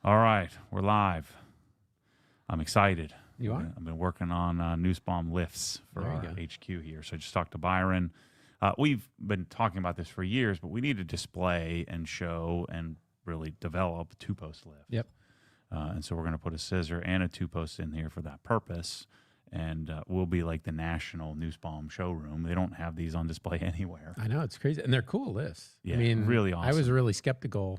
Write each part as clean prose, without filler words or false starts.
All right, we're live. I'm excited. You are? I've been working on Nussbaum lifts for There you our go. HQ here. So I just talked to Byron. We've been talking about this for years, but we need to display and show and really develop a two-post lift. Yep. And so we're going to put a scissor and a two-post in here for that purpose. And we'll be like the national Nussbaum showroom. They don't have these on display anywhere. I know, it's crazy. And they're cool lifts. Yeah, I mean, really I was awesome. really skeptical.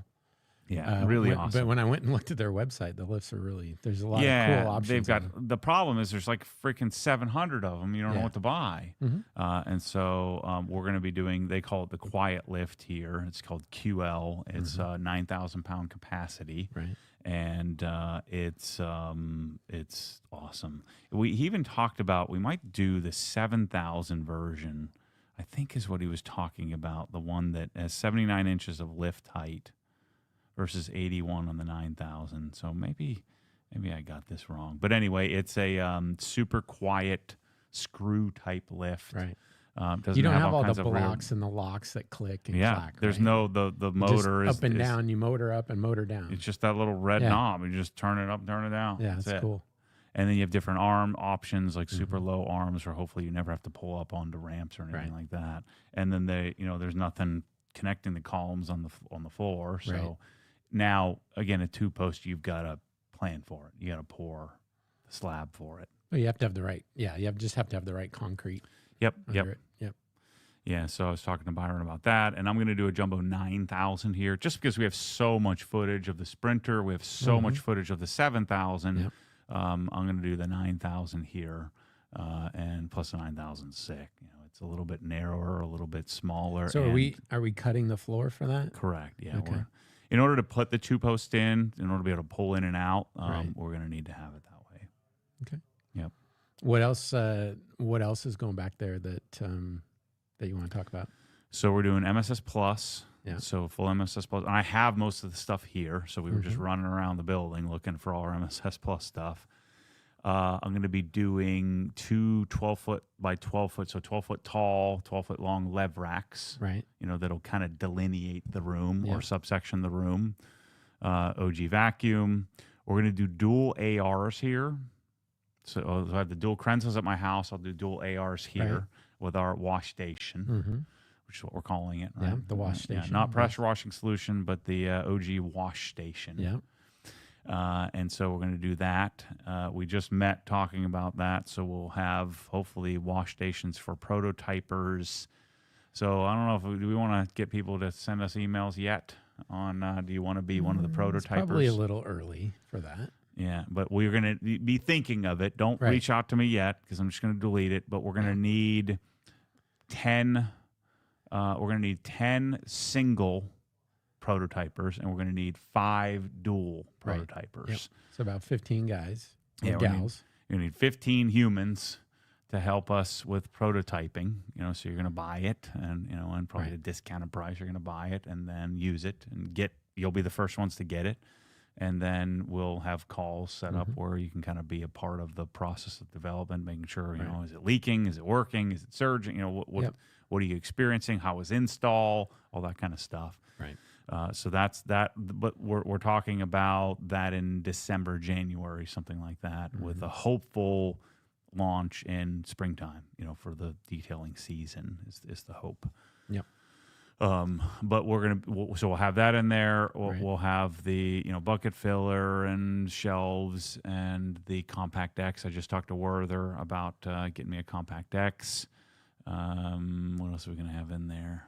Yeah, really awesome. But when I went and looked at their website, the lifts are really, there's a lot of cool options. They've got, on them. the problem is there's like freaking 700 of them. You don't know what to buy. Mhm. And so we're going to be doing, they call it the quiet lift here. It's called QL. It's 9,000 pound capacity. Right. And it's awesome. He even talked about, we might do the 7,000 version, I think is what he was talking about. The one that has 79 inches of lift height versus 81 on the 9,000. So maybe I got this wrong. But anyway, it's a super quiet screw type lift. Right. Doesn't You don't have all kinds the of weird- blocks and the locks that click and Yeah, clack. there's right? no the Just motor is up and is- down. You motor up and motor down. It's just that little red Yeah. knob. You just turn it up, turn it down. Yeah, That's it's it. cool. And then you have different arm options, like super low arms, or hopefully you never have to pull up onto ramps or anything like that. And then there's nothing connecting the columns on the floor. So Right. now, again, a two post, you've got to plan for it. You got to pour the slab for it. But you have to have the right, just have to have the right concrete Yep. under it. Yep. Yeah, so I was talking to Byron about that, and I'm going to do a jumbo 9,000 here, just because we have so much footage of the Sprinter, we have so much footage of the 7,000. Yep. I'm going to do the 9,000 here, and plus the 9,000 sick. It's a little bit narrower, a little bit smaller. So and are we cutting the floor for that? correct? Yeah. Okay. In order to put the two posts in order to be able to pull in and out, Right. we're going to need to have it that way. Okay. Yep. What else? What else is going back there that that you want to talk about? So we're doing MSS Plus. Yeah. So full MSS Plus. And I have most of the stuff here. So we were just running around the building looking for all our MSS Plus stuff. I'm going to be doing two 12-foot by 12-foot, so 12-foot tall, 12-foot long lev racks. Right. That'll kind of delineate the room Yeah. or subsection the room. OG vacuum. We're going to do dual ARs here. So I have the dual Crenzas at my house. I'll do dual ARs here Right. with our wash station. Mm-hmm. Which is what we're calling it, Yeah, right? the wash Yeah, station. not pressure washing solution, but the OG wash station. Yeah. And so we're going to do that. We just met talking about that, so we'll have hopefully wash stations for prototypers. So I don't know if do we want to get people to send us emails yet on do you want to be one of the prototypers? It's probably a little early for that. Yeah, but we're going to be thinking of it. Don't Right. reach out to me yet because I'm just going to delete it. But we're going to need 10. We're going to need 10 single prototypers, and we're going to need 5 dual Right. prototypers. Yep. So about 15 guys or Yeah, we're gonna gals. You're going to need 15 humans to help us with prototyping. So you're going to buy it, and and probably Right. at a discounted price. You're going to buy it and then use it and you'll be the first ones to get it. And then we'll have calls set up where you can kind of be a part of the process of development, making sure, Right. is it leaking? Is it working? Is it surging? Yep. What are you experiencing? How was install? All that kind of stuff. Right. So that's that. But we're talking about that in December, January, something like that, with a hopeful launch in springtime, for the detailing season is the hope. Yep. But we'll have that in there. Right. We'll have the bucket filler and shelves and the compact X. I just talked to Werther about getting me a compact X. What else are we gonna have in there?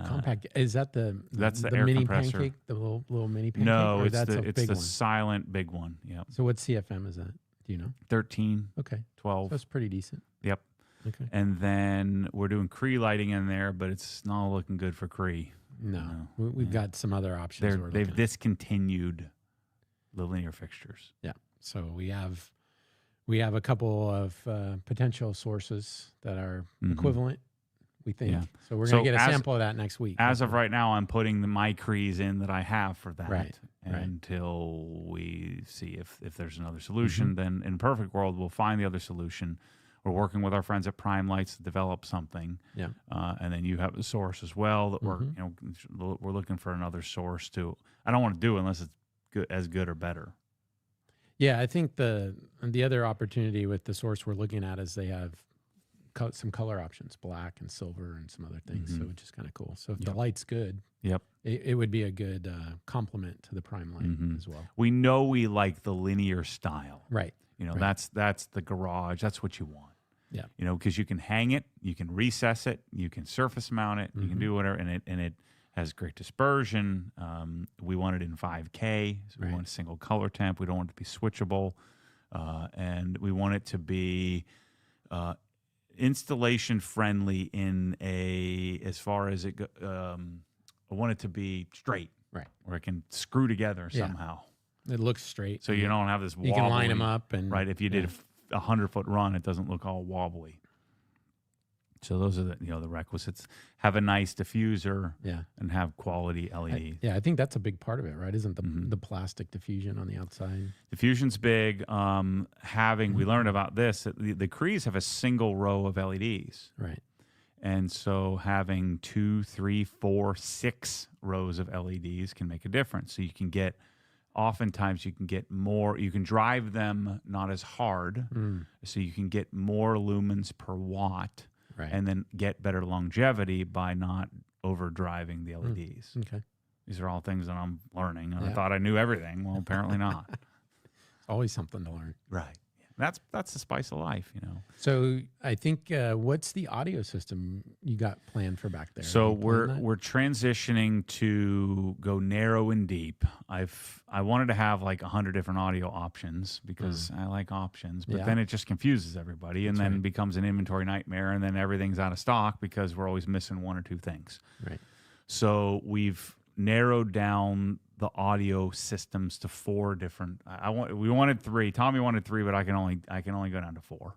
Compact. Is that that's the the air mini compressor. pancake? The little mini pancake? No, Or it's that's a the big one? silent big one. Yep. So what CFM is that? Do you know? 13, Okay. 12. That's pretty decent. Yep. Okay. And then we're doing Cree lighting in there, but it's not looking good for Cree. No. We've got some other options. we're They've looking at. discontinued the linear fixtures. Yeah. So we have a couple of potential sources that are equivalent, we think. Yeah. So we're So going to get a as- sample of that next week. As of right now, I'm putting my Crees in that I have for that Right, right. until we see if there's another solution. Then in perfect world, we'll find the other solution. We're working with our friends at Prime Lights to develop something. Yeah. And then you have a source as well that we're looking for another source to. I don't want to do it unless it's good, as good or better. Yeah, I think the other opportunity with the source we're looking at is they have some color options, black and silver and some other things, so which is kind of cool. So if the light's good, it would be a good complement to the prime light as well. We know we like the linear style. Right. You know, Right. that's the garage. That's what you want. Yeah. You know, because you can hang it, you can recess it, you can surface mount it, you can do whatever, and it has great dispersion. We want it in 5K, so we want a single color temp. We don't want it to be switchable, and we want it to be installation friendly in as far as it. I want it to be straight, right, where it can screw together somehow. It looks straight, so you don't have this wobbly. You can line them up, and right. If you did a 100-foot run, it doesn't look all wobbly. So those are the requisites. Have a nice diffuser, and have quality LEDs. I think that's a big part of it, right? Isn't the plastic diffusion on the outside? Diffusion's big. We learned about this. The Crees have a single row of LEDs, right? And so having 2, 3, 4, 6 rows of LEDs can make a difference. So you can get. Oftentimes, you can get more. You can drive them not as hard, so you can get more lumens per watt. Right. And then get better longevity by not overdriving the LEDs. Okay. These are all things that I'm learning. And I thought I knew everything. Well, apparently not. Always something to learn. Right. That's the spice of life, you know. So I think what's the audio system you got planned for back there? So we're transitioning to go narrow and deep. I wanted to have like 100 different audio options because I like options, but then it just confuses everybody and then becomes an inventory nightmare, and then everything's out of stock because we're always missing 1 or 2 things. Right. So we've narrowed down the audio systems to 4 different. We wanted 3. Tommy wanted 3, but I can only go down to 4.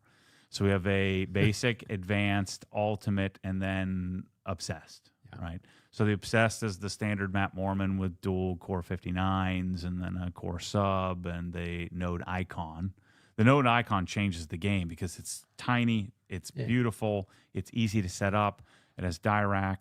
So we have a basic, advanced, ultimate, and then obsessed. Right. So the obsessed is the standard Matt Mormon with dual core 59s and then a core sub and the Node Icon. The Node Icon changes the game because it's tiny, it's beautiful, it's easy to set up, it has Dirac.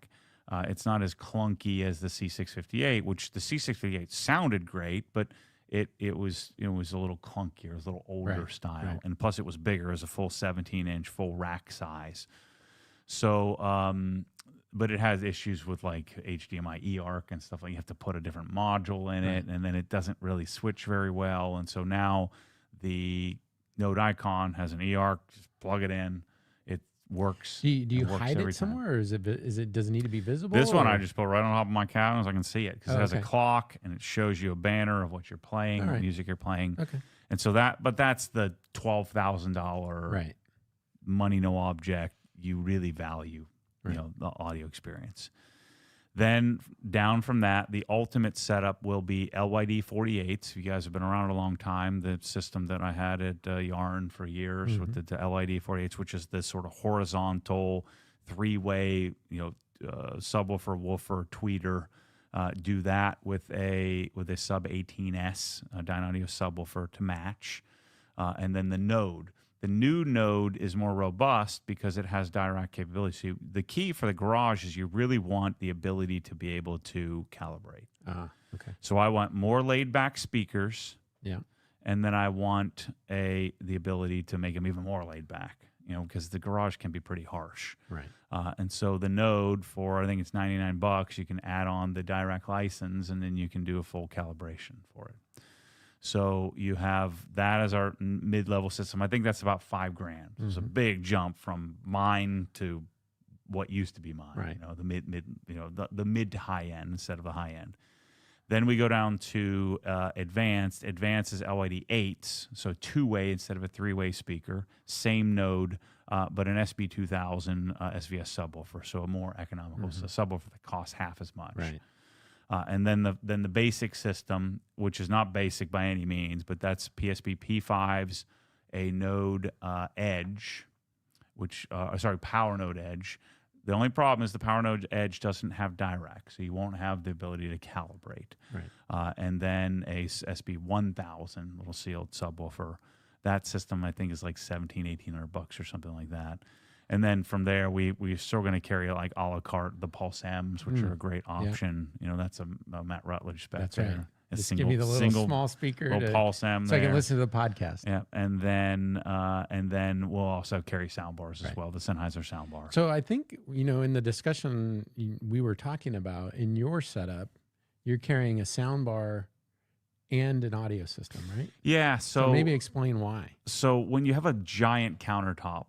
It's not as clunky as the C658, which the C658 sounded great, but it was a little clunkier, it was a little older style, and plus it was bigger, as a full 17-inch, full rack size. So, but it has issues with like HDMI eARC and stuff. Like you have to put a different module in it, and then it doesn't really switch very well. And so now the Node Icon has an eARC. Just plug it in. Works. Do you hide it somewhere, or does it need to be visible? This one I just put right on top of my cabinet so I can see it because it has a clock and it shows you a banner of what you're playing, what music you're playing. Okay. And so that's the $12,000 money no object you really value, the audio experience. Then down from that, the ultimate setup will be LYD 48s. You guys have been around a long time. The system that I had at Yarn for years with the LYD 48s, which is this sort of horizontal 3-way, subwoofer, woofer, tweeter. Do that with a sub 18S Dynaudio subwoofer to match, and then the Node. The new Node is more robust because it has Dirac capability. So the key for the garage is you really want the ability to be able to calibrate. Okay. So I want more laid-back speakers. Yeah. And then I want the ability to make them even more laid-back, because the garage can be pretty harsh. Right. And so the Node, for I think it's $99, you can add on the Dirac license, and then you can do a full calibration for it. So you have that as our mid-level system. I think that's about $5,000. It's a big jump from mine to what used to be mine. Right. The the mid to high end instead of the high end. Then we go down to advanced. Advanced is LYD 8s, so 2-way instead of a 3-way speaker. Same Node, but an SB2000 SVS subwoofer, so a more economical subwoofer that costs half as much. Right. And then the basic system, which is not basic by any means, but that's PSP P5s, a Node Edge, Power Node Edge. The only problem is the Power Node Edge doesn't have Dirac, so you won't have the ability to calibrate. Right. And then a SB1000 little sealed subwoofer. That system I think is like $1,800 or something like that. And then from there, we're still going to carry like a la carte the Pulse M's, which are a great option. That's a Matt Rutledge spec. That's there. right. Just give me the little small speaker, little pulse M so there. I can listen to the podcast. Yeah, and then we'll also carry soundbars as well, the Sennheiser soundbar. So I think in the discussion we were talking about in your setup, you're carrying a soundbar and an audio system, right? Yeah. So maybe explain why. So when you have a giant countertop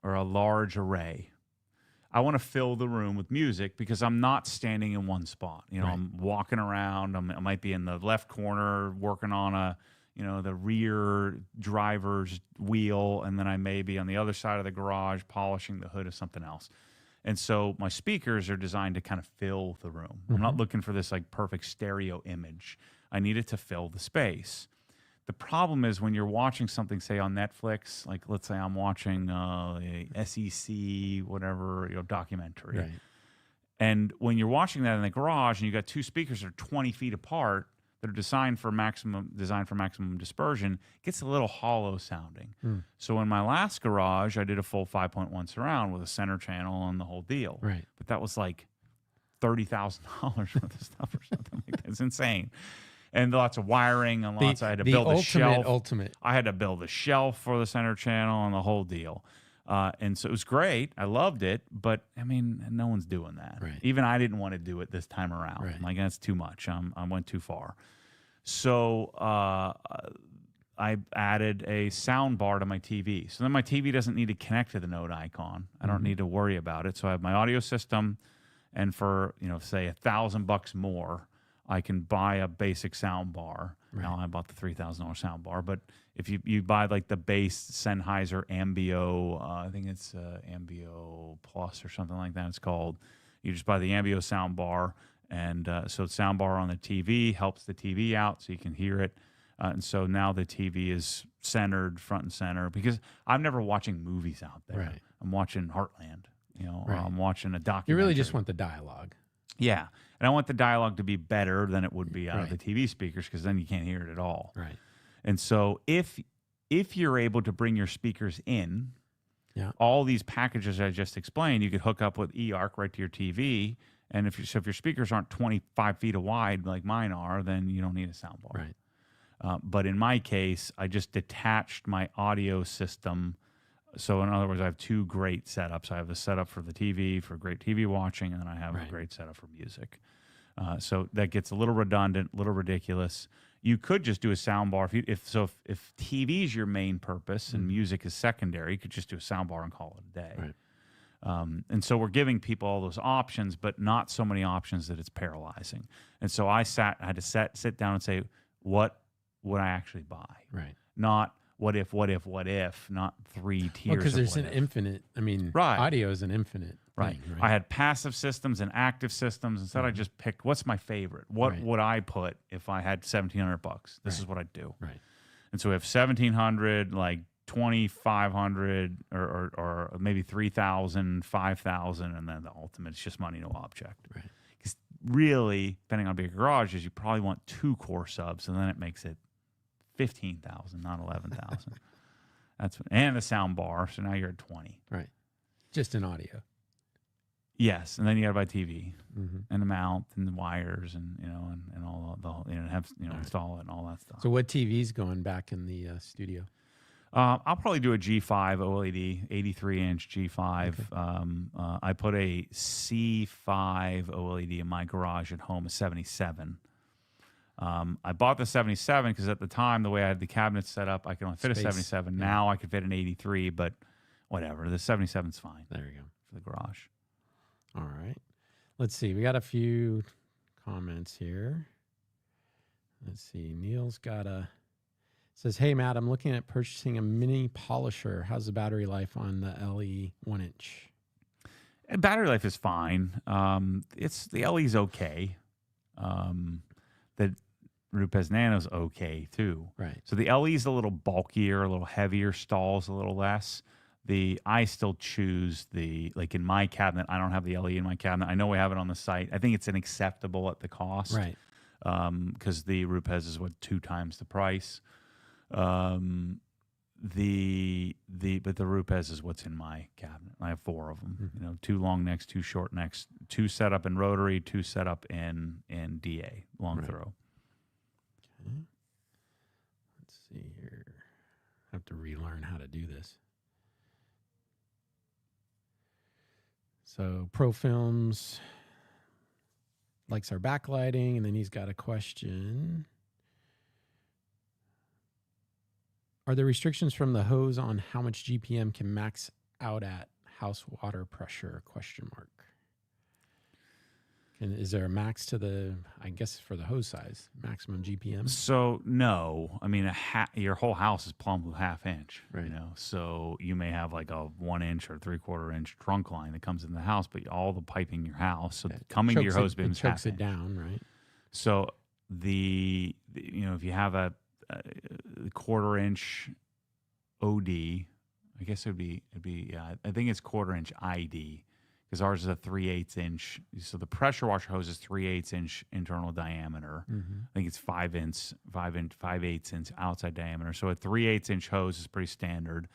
or a large array, I want to fill the room with music because I'm not standing in one spot. I'm walking around. I might be in the left corner working on the rear driver's wheel, and then I may be on the other side of the garage polishing the hood of something else. And so my speakers are designed to kind of fill the room. I'm not looking for this like perfect stereo image. I need it to fill the space. The problem is when you're watching something, say on Netflix, like let's say I'm watching a SEC, whatever, documentary. Right. And when you're watching that in the garage and you got two speakers that are 20 feet apart that are designed for maximum dispersion, it gets a little hollow sounding. So in my last garage, I did a full 5.1 surround with a center channel and the whole deal. Right. But that was like $30,000 worth of stuff or something like that. It's insane. And lots of wiring and lots. I had to build a shelf. I had to build a shelf for the center channel and the whole deal. And so it was great. I loved it. But, I mean, no one's doing that. Right. Even I didn't want to do it this time around. Right. Like, that's too much. I went too far. So I added a sound bar to my TV. So then my TV doesn't need to connect to the note icon. I don't need to worry about it. So I have my audio system. And for, say $1,000 more, I can buy a basic sound bar. Right. Now I bought the $3,000 sound bar, but if you buy like the base Sennheiser Ambio, I think it's Ambio Plus or something like that it's called. You just buy the Ambio sound bar, and so sound bar on the TV helps the TV out so you can hear it. And so now the TV is centered, front and center, because I'm never watching movies out there. Right. I'm watching Heartland. Right. I'm watching a documentary. You really just want the dialogue. Yeah. And I want the dialogue to be better than it would be out of the TV speakers, because then you can't hear it at all. Right. And so if you're able to bring your speakers in, all these packages I just explained, you could hook up with eARC right to your TV. And if your speakers aren't 25 feet wide like mine are, then you don't need a soundbar. Right. But in my case, I just detached my audio system. So in other words, I have two great setups. I have the setup for the TV, for great TV watching, and then I have a great setup for music. So that gets a little redundant, a little ridiculous. You could just do a soundbar. If TV is your main purpose and music is secondary, you could just do a soundbar and call it a day. Right. And so we're giving people all those options, but not so many options that it's paralyzing. And so I had to sit down and say, what would I actually buy? Right. Not what if, not three tiers. Because there's an infinite. I mean, audio is an infinite. Right. Thing, right. I had passive systems and active systems. Instead, I just picked what's my favorite. What would I put if I had $1,700? This is what I'd do. Right. And so we have 1,700, like 2,500, or maybe 3,000, 5,000, and then the ultimate is just money, no object. Right. Because really, depending on big garages, you probably want 2 core subs, and then it makes it 15,000, not 11,000. And the sound bar. So now you're at 20. Right. Just in audio. Yes, and then you got to buy TV and the mount and the wires and and all the install it and all that stuff. So what TV's going back in the studio? I'll probably do a G5 OLED, 83-inch G5. Okay. I put a C5 OLED in my garage at home, a 77. I bought the 77 because at the time, the way I had the cabinets set up, I could only fit a 77. Yeah. Now I could fit an 83, but whatever. The 77's fine. There you go. For the garage. All right. Let's see. We got a few comments here. Let's see. Neil's got says, hey, Matt, I'm looking at purchasing a mini polisher. How's the battery life on the LE 1-inch? Battery life is fine. The LE's okay. The Rupes Nano's okay too. Right. So the LE's a little bulkier, a little heavier, stalls a little less. I still choose like in my cabinet, I don't have the LE in my cabinet. I know we have it on the site. I think it's an acceptable at the cost. Right. Because the Rupes is 2 times the price. But the Rupes is what's in my cabinet. I have 4 of them. 2 long necks, 2 short necks, 2 set up in rotary, 2 set up in DA long throw. to relearn how to do this. So Pro Films likes our backlighting, and then he's got a question. Are there restrictions from the hose on how much GPM can max out at house water pressure? Question mark. And is there a max to the, I guess for the hose size, maximum GPM? So no, I mean your whole house is plumbed with 1/2 inch, Right. you know. So you may have like a 1 inch or 3/4 inch trunk line that comes in the house, but all the piping in your house, so coming to your hose beam is chokes 1/2 it inch. down, right? So you know, if you have a 1/4 inch OD, I guess it'd be yeah, I think it's 1/4 inch ID. Because ours is a 3/8 inch. So the pressure washer hose is 3/8 inch internal diameter. Mm-hmm. I think it's 5/8 inch outside diameter. So a 3/8 inch hose is pretty standard.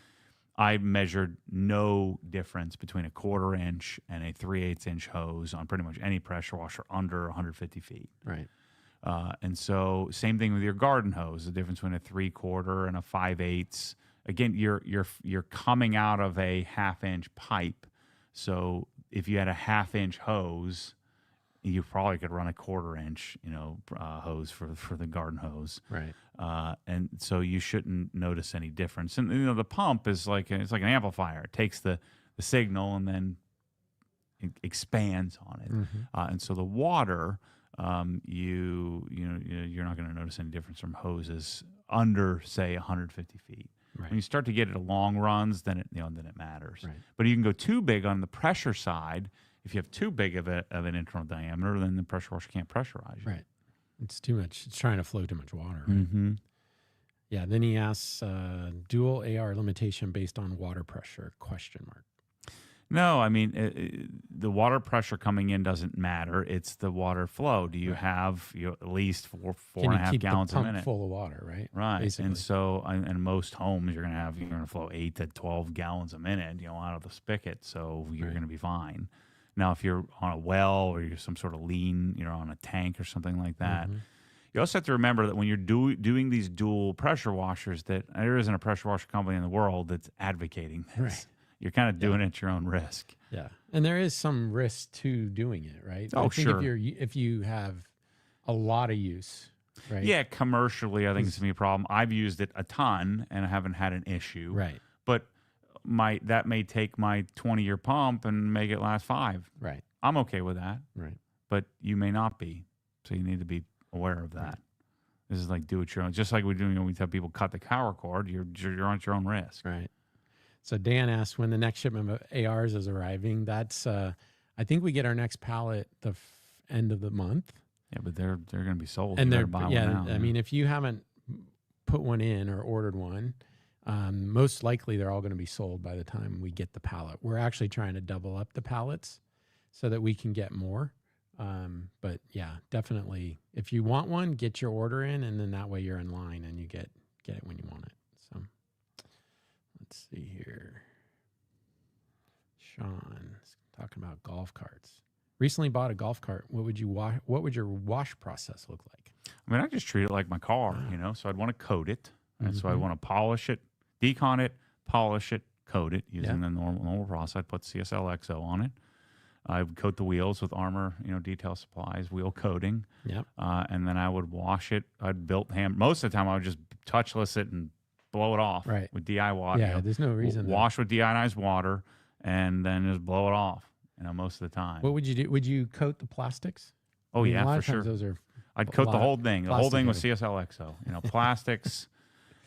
I measured no difference between a 1/4 inch and a 3/8 inch hose on pretty much any pressure washer under 150 feet. Right. And so same thing with your garden hose. The difference between a 3/4 and a 5/8. Again, you're coming out of a 1/2 inch pipe. So if you had a 1/2 inch hose, you probably could run a 1/4 inch, you know, hose for the garden hose. Right. And so you shouldn't notice any difference. And you know, the pump is like it's like an amplifier. It takes the signal and then it expands on it. Mm-hmm. And so the water, you're not going to notice any difference from hoses under, say, 150 feet. Right. When you start to get it long runs, then it matters. Right. But you can go too big on the pressure side. If you have too big of an internal diameter, then the pressure washer can't pressurize you. Right. It's too much. It's trying to flow too much water. Right? Mm-hmm. Yeah. Then he asks, dual AR limitation based on water pressure? Question mark. No, I mean, the water pressure coming in doesn't matter. It's the water flow. Do you have at least four Can and a half keep gallons the a pump minute? full of water, right? Right. Basically. And so in most homes, you're going to flow 8 to 12 gallons a minute, you know, out of the spigot. So you're going to be fine. Now, if you're on a well or you're some sort of lean, you're on a tank or something like that. Mm-hmm. You also have to remember that when you're doing these dual pressure washers, that there isn't a pressure washer company in the world that's advocating this. Right. You're kind of doing it at your own risk. Yeah, and there is some risk to doing it, right? Oh, I think sure. If you have a lot of use, right? Yeah, commercially, I think it's gonna be a problem. I've used it a ton and I haven't had an issue. Right. But that may take my 20-year pump and make it last 5. Right. I'm okay with that. Right. But you may not be, so you need to be aware of that. Right. This is like do it your own. Just like we do when we tell people cut the power cord, you're on your own risk. Right. So Dan asked when the next shipment of ARs is arriving. That's I think we get our next pallet the end of the month. Yeah, but they're going to be sold. And they're buy one now. I mean, if you haven't put one in or ordered one, most likely they're all going to be sold by the time we get the pallet. We're actually trying to double up the pallets so that we can get more. But yeah, definitely, if you want one, get your order in, and then that way you're in line and you get it when you want it. So. Let's see here. Sean is talking about golf carts. Recently bought a golf cart. What would your wash process look like? I mean, I just treat it like my car, you know. So I'd want to coat it, and so I want to polish it, decon it, polish it, coat it using the normal process. I'd put CSL XO on it. I would coat the wheels with Armor, detail supplies, wheel coating. Yep. And then I would wash it. I'd most of the time I would just touchless it and blow it off with DI water. Yeah, there's no reason. Wash with deionized water and then just blow it off, most of the time. What would you do? Would you coat the plastics? Oh, a lot for of sure. Those are I'd coat the whole thing. The whole thing with CSL XO. Plastics,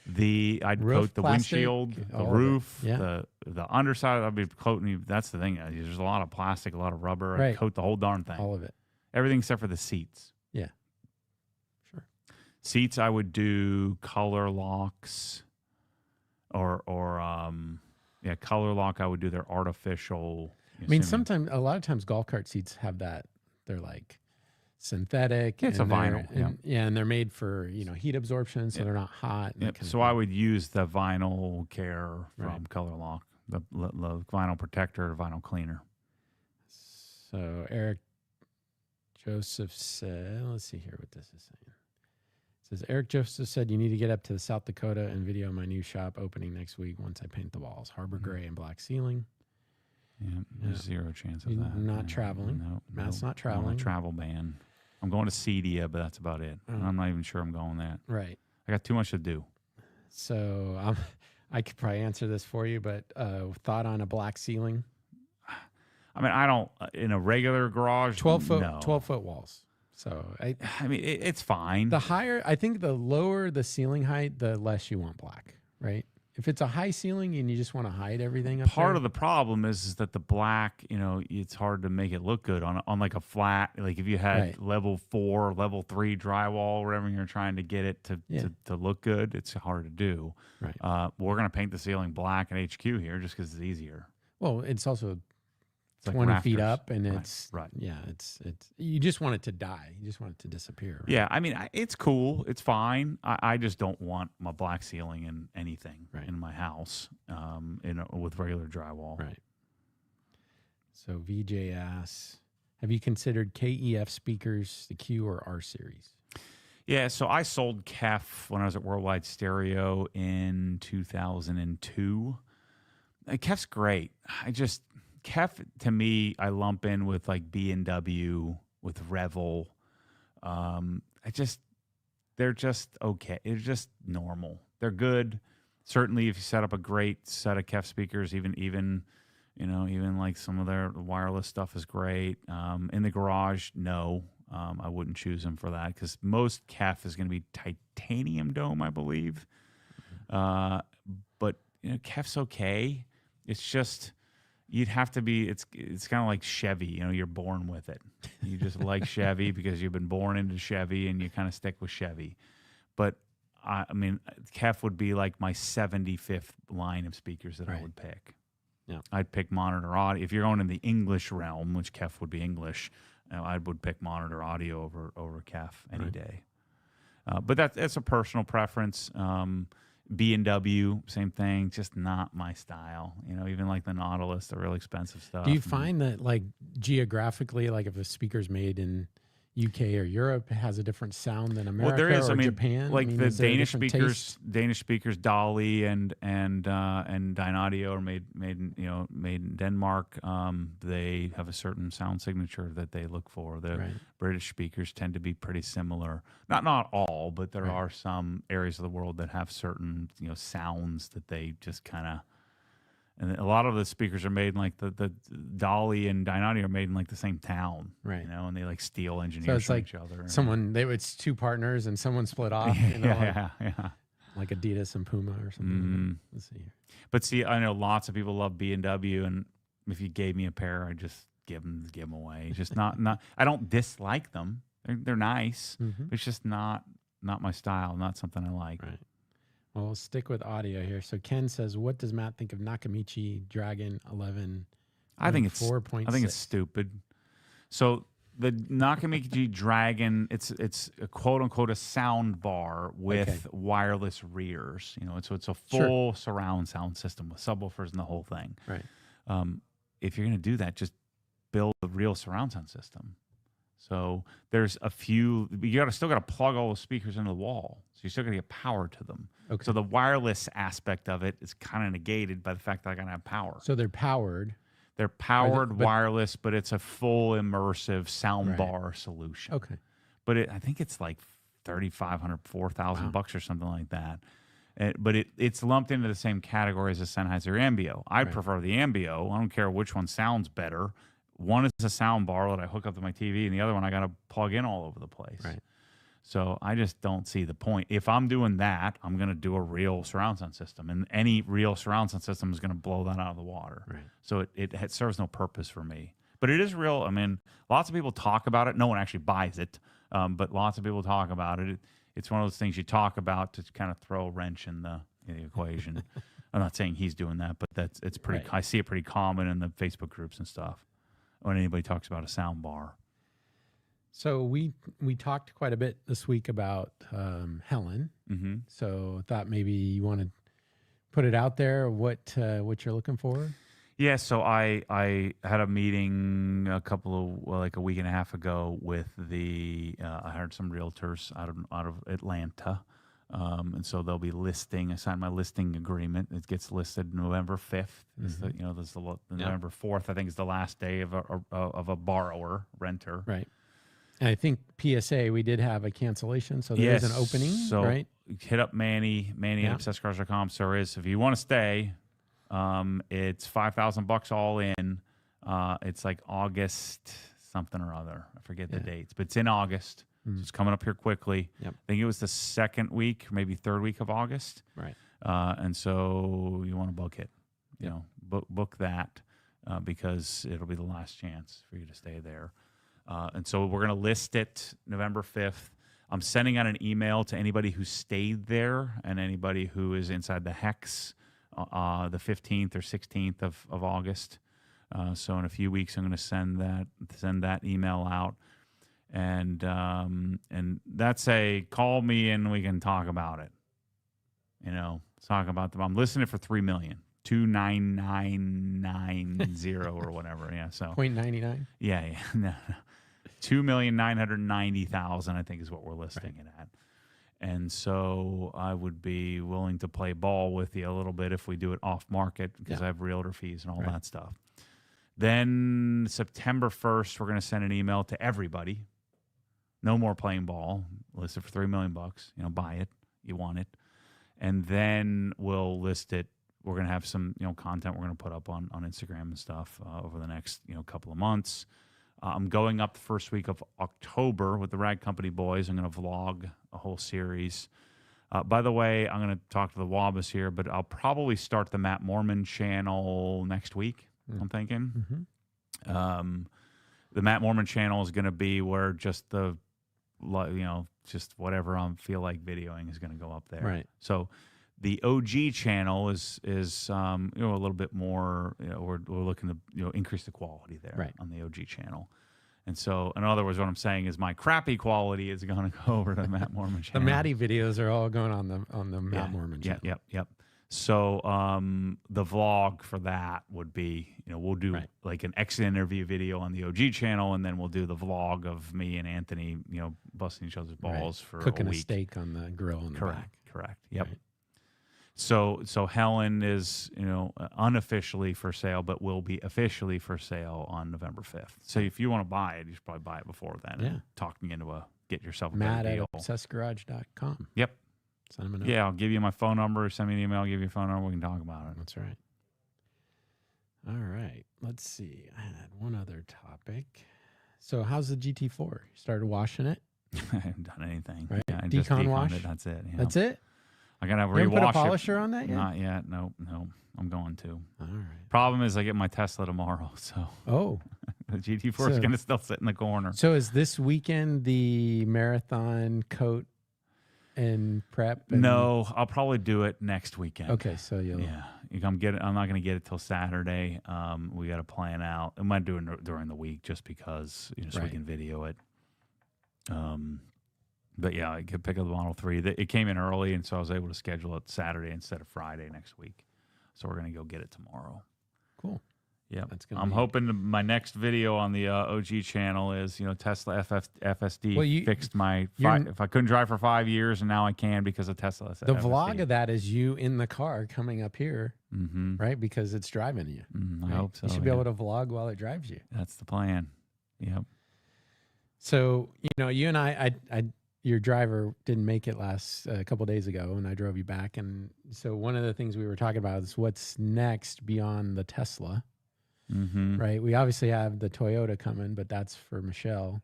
I'd coat the windshield, the roof, the underside. I'd be coating. That's the thing. There's a lot of plastic, a lot of rubber. I'd coat the whole darn thing. All of it. Everything except for the seats. Yeah. Sure. Seats, I would do color locks. Or color lock. I would do their artificial. I mean, a lot of times, golf cart seats have that. They're like synthetic. It's a vinyl. And they're made for heat absorption, so they're not hot. So I would use the vinyl care from Color Lock, the vinyl protector, vinyl cleaner. So Eric Joseph said, let's see here what this is saying. Says Eric Joseph said you need to get up to South Dakota and video my new shop opening next week once I paint the walls. Harbor gray and black ceiling. Yeah, there's zero chance of that. Not traveling. No, Matt's not I'm on traveling. a travel ban. I'm going to Cedia, but that's about it. I'm not even sure I'm going that. Right. I got too much to do. So I could probably answer this for you, but thought on a black ceiling? I mean, I don't, in a regular garage, 12-foot, no. 12-foot walls. So I mean, it's fine. The higher, I think the lower the ceiling height, the less you want black, right? If it's a high ceiling and you just want to hide everything up Part there, of the problem is that the black, it's hard to make it look good on like a flat. Like if you had level 4, level 3 drywall, whatever you're trying to get it to look good, it's hard to do. Right. We're gonna paint the ceiling black at HQ here just because it's easier. Well, it's also It's 20 like feet rafters. up, and Right, it's right. Yeah, it's you just want it to die. You just want it to disappear. Right? Yeah, I mean, it's cool. It's fine. I just don't want my black ceiling in anything in my house with regular drywall. Right. So VJ asks, have you considered KEF speakers, the Q or R series? Yeah, so I sold KEF when I was at Worldwide Stereo in 2002. KEF's great. KEF, to me, I lump in with like B&W, with Revel. They're just okay. They're just normal. They're good. Certainly, if you set up a great set of KEF speakers, even like some of their wireless stuff is great. In the garage, no, I wouldn't choose them for that because most KEF is going to be titanium dome, I believe. But KEF's okay. It's just you'd have to be. It's kind of like Chevy. You're born with it. You just like Chevy because you've been born into Chevy and you kind of stick with Chevy. But I mean, KEF would be like my 75th line of speakers that I would pick. Yeah, I'd pick monitor audio. If you're going in the English realm, which KEF would be English, I would pick monitor audio over KEF any day. But that's a personal preference. B&W, same thing, just not my style. Even like the Nautilus, the really expensive stuff. Do you find that like geographically, like if a speaker's made in UK or Europe, it has a different sound than America or Japan? Like the Danish speakers, Dolly and Dynaudio are made in Denmark. They have a certain sound signature that they look for. The British speakers tend to be pretty similar. Not all, but there are some areas of the world that have certain sounds that they just kind of. And a lot of the speakers are made in like the Dolly and Dynaudio are made in like the same town, right? And they like steal engineers from each other. It's two partners and someone split off. Yeah. Like Adidas and Puma or something. Let's see here. But see, I know lots of people love B&W, and if you gave me a pair, I'd just give them away. Just not. I don't dislike them. They're nice. But it's just not my style. Not something I like. Right. Well, we'll stick with audio here. So Ken says, what does Matt think of Nakamichi Dragon 11? I think it's 4.6. I think it's stupid. So the Nakamichi Dragon, it's a quote unquote a sound bar with wireless rears. So it's a full surround sound system with subwoofers and the whole thing. Right. If you're going to do that, just build a real surround sound system. So there's a few. You still got to plug all the speakers into the wall. So you're still going to get power to them. Okay. So the wireless aspect of it is kind of negated by the fact that I got to have power. So they're powered. They're powered wireless, but it's a full immersive sound bar solution. Okay. But I think it's like $3,500, $4,000 or something like that. But it's lumped into the same category as a Sennheiser Ambio. I prefer the Ambio. I don't care which one sounds better. One is a sound bar that I hook up to my TV, and the other one I got to plug in all over the place. Right. So I just don't see the point. If I'm doing that, I'm going to do a real surround sound system, and any real surround sound system is going to blow that out of the water. Right. So it serves no purpose for me. But it is real. I mean, lots of people talk about it. No one actually buys it, but lots of people talk about it. It's one of those things you talk about to kind of throw a wrench in the equation. I'm not saying he's doing that, but it's pretty. I see it pretty common in the Facebook groups and stuff when anybody talks about a sound bar. So we talked quite a bit this week about Helen. Mm-hmm. So I thought maybe you want to put it out there what you're looking for. Yeah, so I had a meeting like a week and a half ago with I hired some realtors out of Atlanta, and so they'll be listing. I signed my listing agreement. It gets listed November 5th. Is the this is the November 4th. I think is the last day of a borrower renter. Right. And I think PSA we did have a cancellation, so there is Yes, an opening, so right? hit up Manny at obsessedcars.com. So there is, if you want to stay. It's $5,000 all in. It's like August something or other. I forget the dates, but it's in August. So it's coming up here quickly. Yep. I think it was the second week, maybe third week of August. Right. And so you want to book it. You know, book that because it'll be the last chance for you to stay there. And so we're going to list it November 5th. I'm sending out an email to anybody who stayed there and anybody who is inside the hex. The 15th or 16th of August. So in a few weeks, I'm going to send that email out, and that's call me and we can talk about it. You know, talk about I'm listing it for $3 million, 29990 or whatever. Yeah, so 0.99. Yeah, no. 2,990,000 I think is what we're listing it at. And so I would be willing to play ball with you a little bit if we do it off market because I have realtor fees and all that stuff. Then September 1st, we're going to send an email to everybody. No more playing ball. List it for $3 million. You know, buy it. You want it. And then we'll list it. We're going to have some content we're going to put up on Instagram and stuff over the next couple of months. I'm going up the first week of October with the Rag Company boys. I'm going to vlog a whole series. By the way, I'm going to talk to the Wabas here, but I'll probably start the Matt Mormon channel next week, I'm thinking. The Matt Mormon channel is going to be where just just whatever I feel like videoing is going to go up there. Right. So the OG channel is a little bit more. We're looking to increase the quality there on the OG channel, and so in other words, what I'm saying is my crappy quality is going to go over to the Matt Mormon channel. The Matty videos are all going on the Matt Mormon channel. Yep. So the vlog for that would be we'll do like an exit interview video on the OG channel, and then we'll do the vlog of me and Anthony busting each other's balls for cooking a week. Steak on the grill in the back. Correct. Yep. Right. So Helen is, unofficially for sale, but will be officially for sale on November 5th. So if you want to buy it, you should probably buy it before then. Yeah. And talk me into get yourself a Matt better at deal. obsessgarage.com. Yep. Send him a note. Yeah, I'll give you my phone number. Send me an email. I'll give you a phone number. We can talk about it. That's right. All right. Let's see. I had one other topic. So how's the GT4? You started washing it? I haven't done anything. Right. Yeah, I just Decon deconned wash? it. That's it. That's it? I gotta You haven't put a rewash polisher it. on that yet? Not yet. No. I'm going to. All right. Problem is, I get my Tesla tomorrow, so the GT4 is gonna still sit in the corner. So is this weekend the marathon coat and prep? No, I'll probably do it next weekend. Okay, so you'll I'm not going to get it till Saturday. We got to plan out. I might do it during the week just because so we can video it. But yeah, I could pick up the Model 3. It came in early, and so I was able to schedule it Saturday instead of Friday next week. So we're going to go get it tomorrow. Cool. Yeah, I'm hoping my next video on the OG channel is Tesla FSD fixed my if I couldn't drive for 5 years and now I can because of Tesla. The vlog of that is you in the car coming up here, right? Because it's driving you. I hope so. You should be able to vlog while it drives you. That's the plan. Yep. So you and I your driver didn't make it a couple of days ago, and I drove you back. And so one of the things we were talking about is what's next beyond the Tesla. Right. We obviously have the Toyota coming, but that's for Michelle.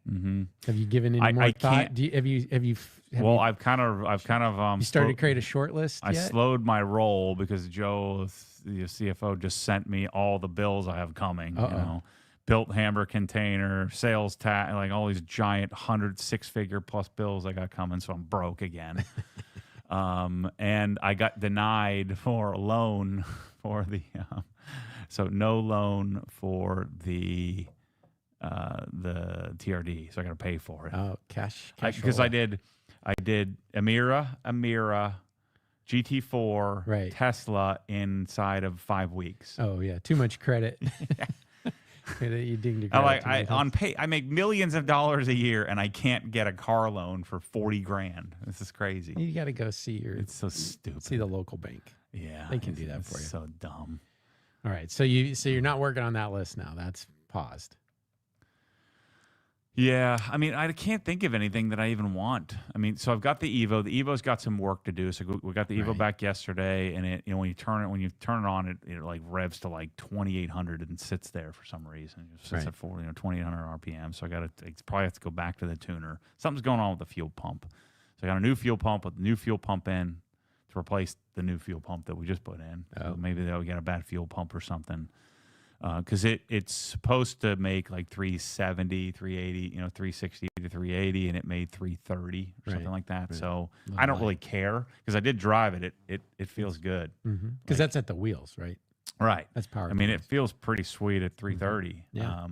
Have you given any more thought? I've kind of you started to create a short list. I slowed my roll because Joe, the CFO, just sent me all the bills I have coming. Built hamburger container, sales tax, like all these giant 6-figure plus bills I got coming. So I'm broke again. And I got denied for a loan for the. So no loan for the TRD, so I got to pay for it. Oh, cash because I did Amira, GT4, Right. Tesla inside of 5 weeks. Oh yeah, too much credit. You dinged your credit. I make millions of dollars a year, and I can't get a car loan for $40,000. This is crazy. You got to go see It's so stupid. See the local bank. Yeah, they can do that for you. So dumb. All right, so you're not working on that list now. That's paused. Yeah, I mean, I can't think of anything that I even want. I mean, so I've got the Evo. The Evo's got some work to do. So we got the Evo back yesterday, and it, when you turn it on, it like revs to like 2,800 and sits there for some reason. It sits at 2,800 RPM. So I probably have to go back to the tuner. Something's going on with the fuel pump. So I got a new fuel pump with the new fuel pump in to replace the new fuel pump that we just put in. So maybe they'll get a bad fuel pump or something. Because it's supposed to make like 370, 380, 360 to 380, and it made 330 or something like that. Right. So I don't really care because I did drive it. It feels good. Because that's at the wheels, right? Right. That's power. I mean, it feels pretty sweet at 330. Yeah.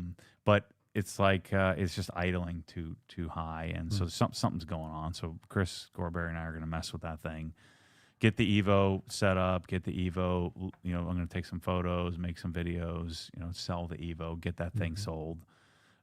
But it's like it's just idling too high, and so something's going on. So Chris Gorberry and I are going to mess with that thing. Get the Evo set up, get the Evo, I'm going to take some photos, make some videos, sell the Evo, get that thing sold.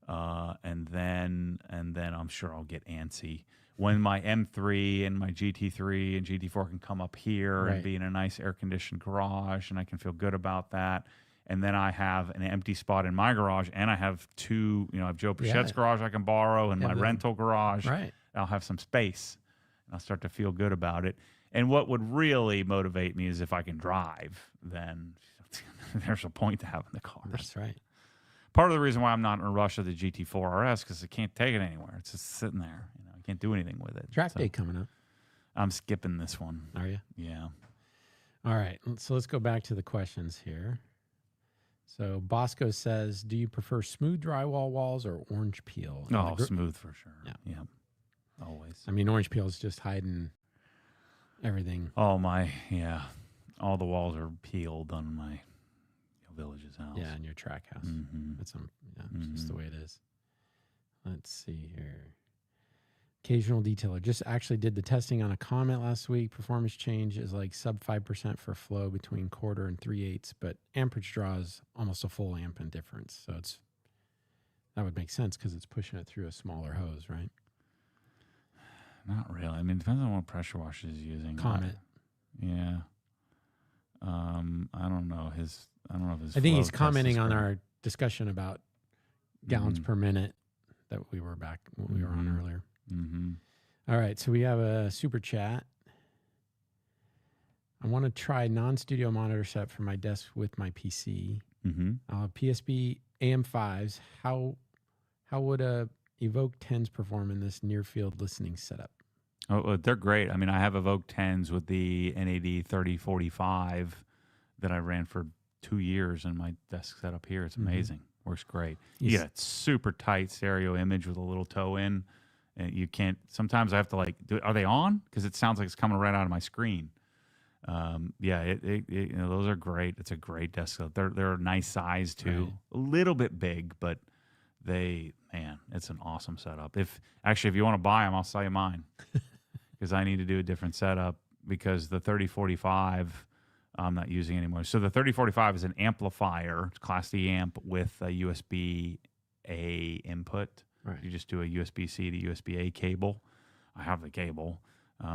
And then I'm sure I'll get antsy. When my M3 and my GT3 and GT4 can come up here and be in a nice air-conditioned garage, and I can feel good about that. And then I have an empty spot in my garage, and I have two, I have Joe Pichette's garage I can borrow and my rental garage. Right. I'll have some space, and I'll start to feel good about it. And what would really motivate me is if I can drive, then there's a point to having the car. That's right. Part of the reason why I'm not in a rush of the GT4 RS because I can't take it anywhere. It's just sitting there. I can't do anything with it. Track day coming up. I'm skipping this one. Are you? Yeah. All right. So let's go back to the questions here. So Bosco says, do you prefer smooth drywall walls or orange peel? Oh, smooth for sure. Yeah. Always. I mean, orange peel is just hiding everything. All the walls are peeled on my village's house. Yeah, in your track house. That's just the way it is. Let's see here. Occasional detailer just actually did the testing on a Comet last week. Performance change is like sub 5% for flow between quarter and 3/8, but amperage draws almost a full amp in difference. So that would make sense because it's pushing it through a smaller hose, right? Not really. I mean, it depends on what pressure washer he's using. Comet. Yeah. I don't know if his. I think he's commenting on our discussion about gallons per minute that we were on earlier. All right, so we have a super chat. I want to try non-studio monitor setup for my desk with my PC. PSB AM5s. How would a Evoke 10s perform in this near-field listening setup? Oh, they're great. I mean, I have Evoke 10s with the NAD 3045 that I ran for 2 years in my desk setup here. It's amazing. Works great. You get a super tight stereo image with a little toe in, and you can't. Sometimes I have to are they on? Because it sounds like it's coming right out of my screen. Those are great. It's a great desk setup. They're a nice size too. Right. A little bit big, but it's an awesome setup. If you want to buy them, I'll sell you mine because I need to do a different setup because the 3045 I'm not using anymore. So the 3045 is an amplifier, it's Class D amp with a USB-A input. Right. You just do a USB-C to USB-A cable. I have the cable.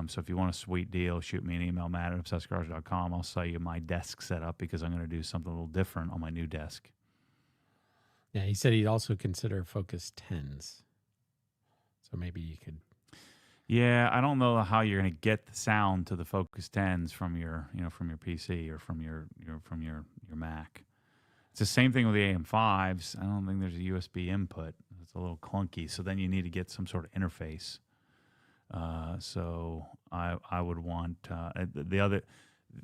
So if you want a sweet deal, shoot me an email, matt@obsessedgarage.com. I'll sell you my desk setup because I'm going to do something a little different on my new desk. Yeah, he said he'd also consider Focus 10s. So maybe you could. Yeah, I don't know how you're going to get the sound to the Focus 10s from your PC or from your Mac. It's the same thing with the AM5s. I don't think there's a USB input. It's a little clunky. So then you need to get some sort of interface. So I would want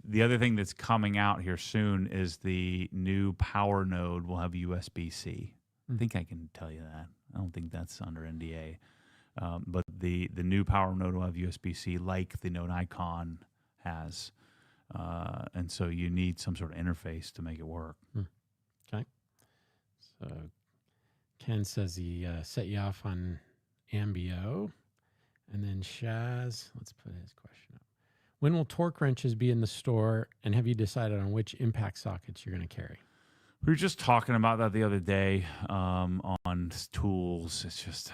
the other thing that's coming out here soon is the new power node will have USB-C. I think I can tell you that. I don't think that's under NDA. But the new power node will have USB-C like the Node Icon has. And so you need some sort of interface to make it work. Okay. So Ken says he set you off on Ambio. And then Shaz, let's put his question up. When will torque wrenches be in the store? And have you decided on which impact sockets you're going to carry? We were just talking about that the other day on tools. It's just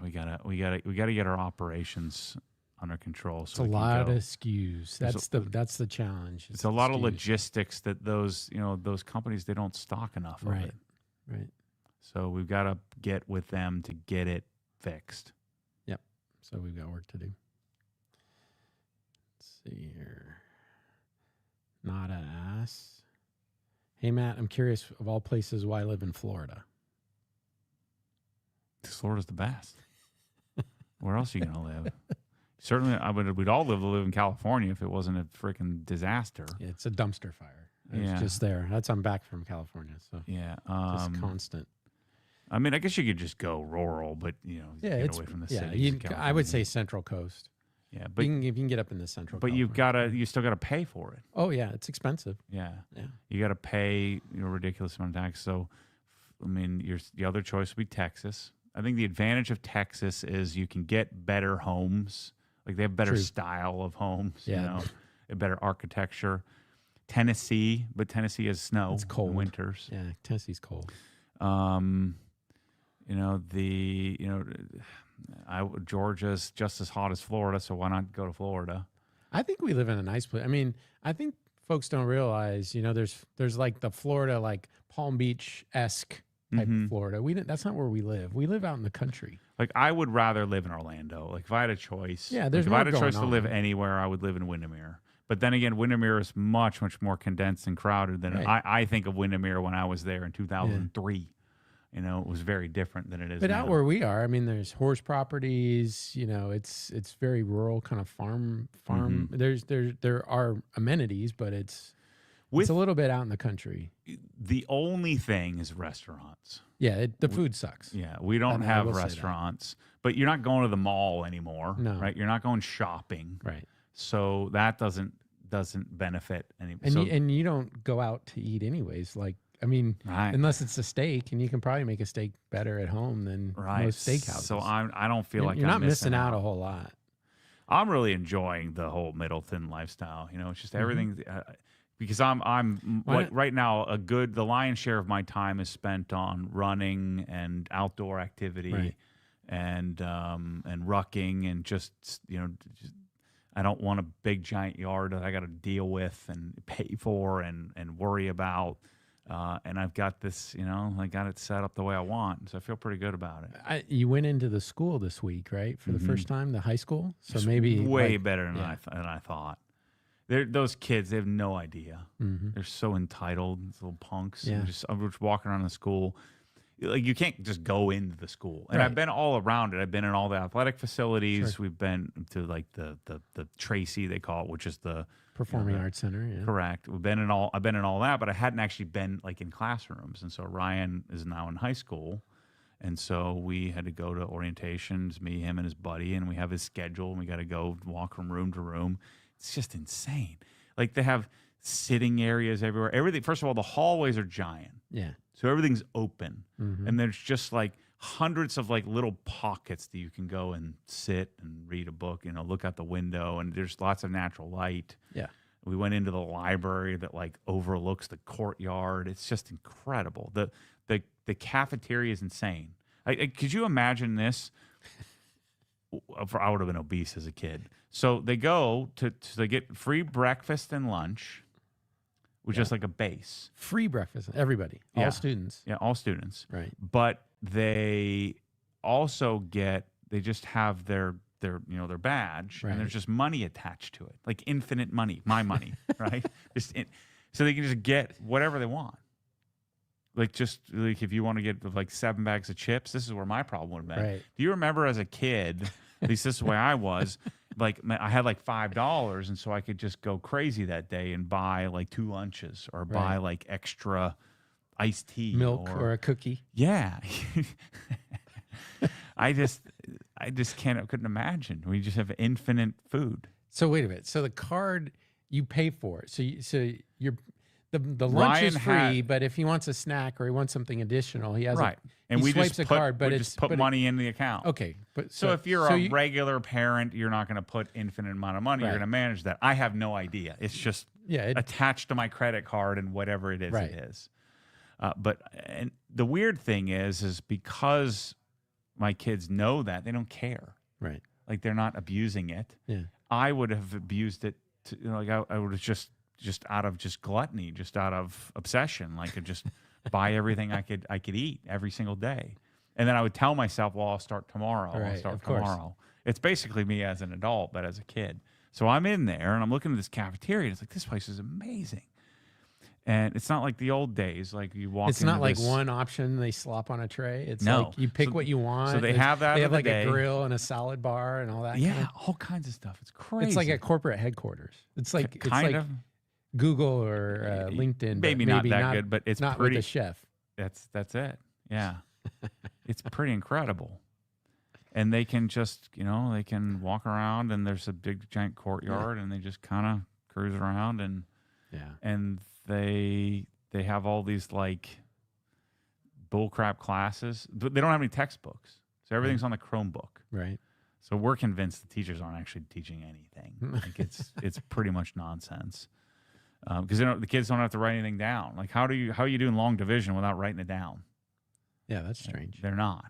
we gotta get our operations under control. So it's a lot of SKUs. That's the challenge. It's a lot of logistics that those companies, they don't stock enough of it. Right. So we've got to get with them to get it fixed. Yep. So we've got work to do. Let's see here. Not an ass. Hey, Matt, I'm curious, of all places, why live in Florida? Florida's the best. Where else are you going to live? Certainly, we'd all live in California if it wasn't a freaking disaster. Yeah, it's a dumpster fire. It's just there. I'm back from California, so just constant. I mean, I guess you could just go rural, but get away from the city. I would say Central Coast. Yeah, but you can get up in the Central. But you still gotta pay for it. Oh yeah, it's expensive. Yeah. You gotta pay a ridiculous amount of tax. So, I mean, the other choice would be Texas. I think the advantage of Texas is you can get better homes. Like they have better style of homes. Yeah. Better architecture. Tennessee, but Tennessee has snow. It's cold in winters. Yeah, Tennessee's cold. Georgia's just as hot as Florida, so why not go to Florida? I think we live in a nice place. I mean, I think folks don't realize, there's like the Florida, like Palm Beach-esque type of Florida. That's not where we live. We live out in the country. Like I would rather live in Orlando. Like if I had a choice, if I had a choice to live anywhere, I would live in Windermere. But then again, Windermere is much, much more condensed and crowded than I think of Windermere when I was there in 2003. It was very different than it is now. But out where we are, I mean, there's horse properties. It's very rural, kind of farm. There are amenities, but it's a little bit out in the country. The only thing is restaurants. Yeah, the food sucks. Yeah, we don't have restaurants, but you're not going to the mall anymore, right? You're not going shopping, right? So that doesn't benefit anyone. And you don't go out to eat anyways, like. I mean, unless it's a steak, and you can probably make a steak better at home than most steakhouses. So I don't feel like you're not missing out a whole lot. I'm really enjoying the whole Middleton lifestyle. It's just everything because I'm right now the lion's share of my time is spent on running and outdoor activity and rucking and just I don't want a big giant yard that I got to deal with and pay for and worry about. And I've got this, I got it set up the way I want, so I feel pretty good about it. You went into the school this week, right, for the first time, the high school? So it's maybe way better than I thought. Those kids, they have no idea. They're so entitled, these little punks. Yeah. I'm just walking around the school. Like you can't just go into the school. And I've been all around it. I've been in all the athletic facilities. Sure. We've been to like the Tracy, they call it, which is the Performing Arts Center. Yeah. Correct. I've been in all that, but I hadn't actually been like in classrooms. And so Ryan is now in high school. And so we had to go to orientations, me, him, and his buddy, and we have his schedule, and we got to go walk from room to room. It's just insane. Like they have sitting areas everywhere. Everything. First of all, the hallways are giant. Yeah. So everything's open, and there's just like hundreds of like little pockets that you can go and sit and read a book. Look out the window, and there's lots of natural light. Yeah. We went into the library that like overlooks the courtyard. It's just incredible. The cafeteria is insane. Could you imagine this? I would have been obese as a kid. So they go they get free breakfast and lunch, which is like a base. Free breakfast, everybody, all students. Yeah, all students. Right. But they also they just have their badge, and there's just money attached to it, like infinite money, my money, right? So they can just get whatever they want. Like if you want to get like 7 bags of chips, this is where my problem would have been. Right. Do you remember as a kid, at least this is the way I was, like I had like $5, and so I could just go crazy that day and buy like 2 lunches or buy like extra iced tea, milk or a cookie. Yeah. I just couldn't imagine. We just have infinite food. So wait a minute. So the card, you pay for it. So the lunch is free, but if he wants a snack or he wants something additional, he has right. And he we swipes just a put, card, but we it's just put money in the account. Okay, but so if you're a regular parent, you're not going to put infinite amount of money. You're going to manage that. I have no idea. It's just attached to my credit card and whatever it is, it is. But and the weird thing is because my kids know that, they don't care. Right. Like they're not abusing it. Yeah. I would have abused it. I would have just out of just gluttony, just out of obsession. Like I'd just buy everything I could eat every single day. And then I would tell myself, well, I'll start tomorrow. I'll start tomorrow. It's basically me as an adult, but as a kid. So I'm in there and I'm looking at this cafeteria and it's like, this place is amazing. And it's not like the old days, like you walk. It's not like one option they slop on a tray. It's like you pick what you want. So they have that. They have like a grill and a salad bar and all that. Yeah, all kinds of stuff. It's crazy. It's like a corporate headquarters. It's like kind of Google or LinkedIn. Maybe not that good, but it's not pretty. With the chef. That's it. Yeah, it's pretty incredible. And they can just they can walk around and there's a big giant courtyard and they just kind of cruise around and they have all these like bullcrap classes, but they don't have any textbooks, so everything's on the Chromebook. Right. So we're convinced the teachers aren't actually teaching anything. Like it's pretty much nonsense because the kids don't have to write anything down. Like how are you doing long division without writing it down? Yeah, that's strange. They're not.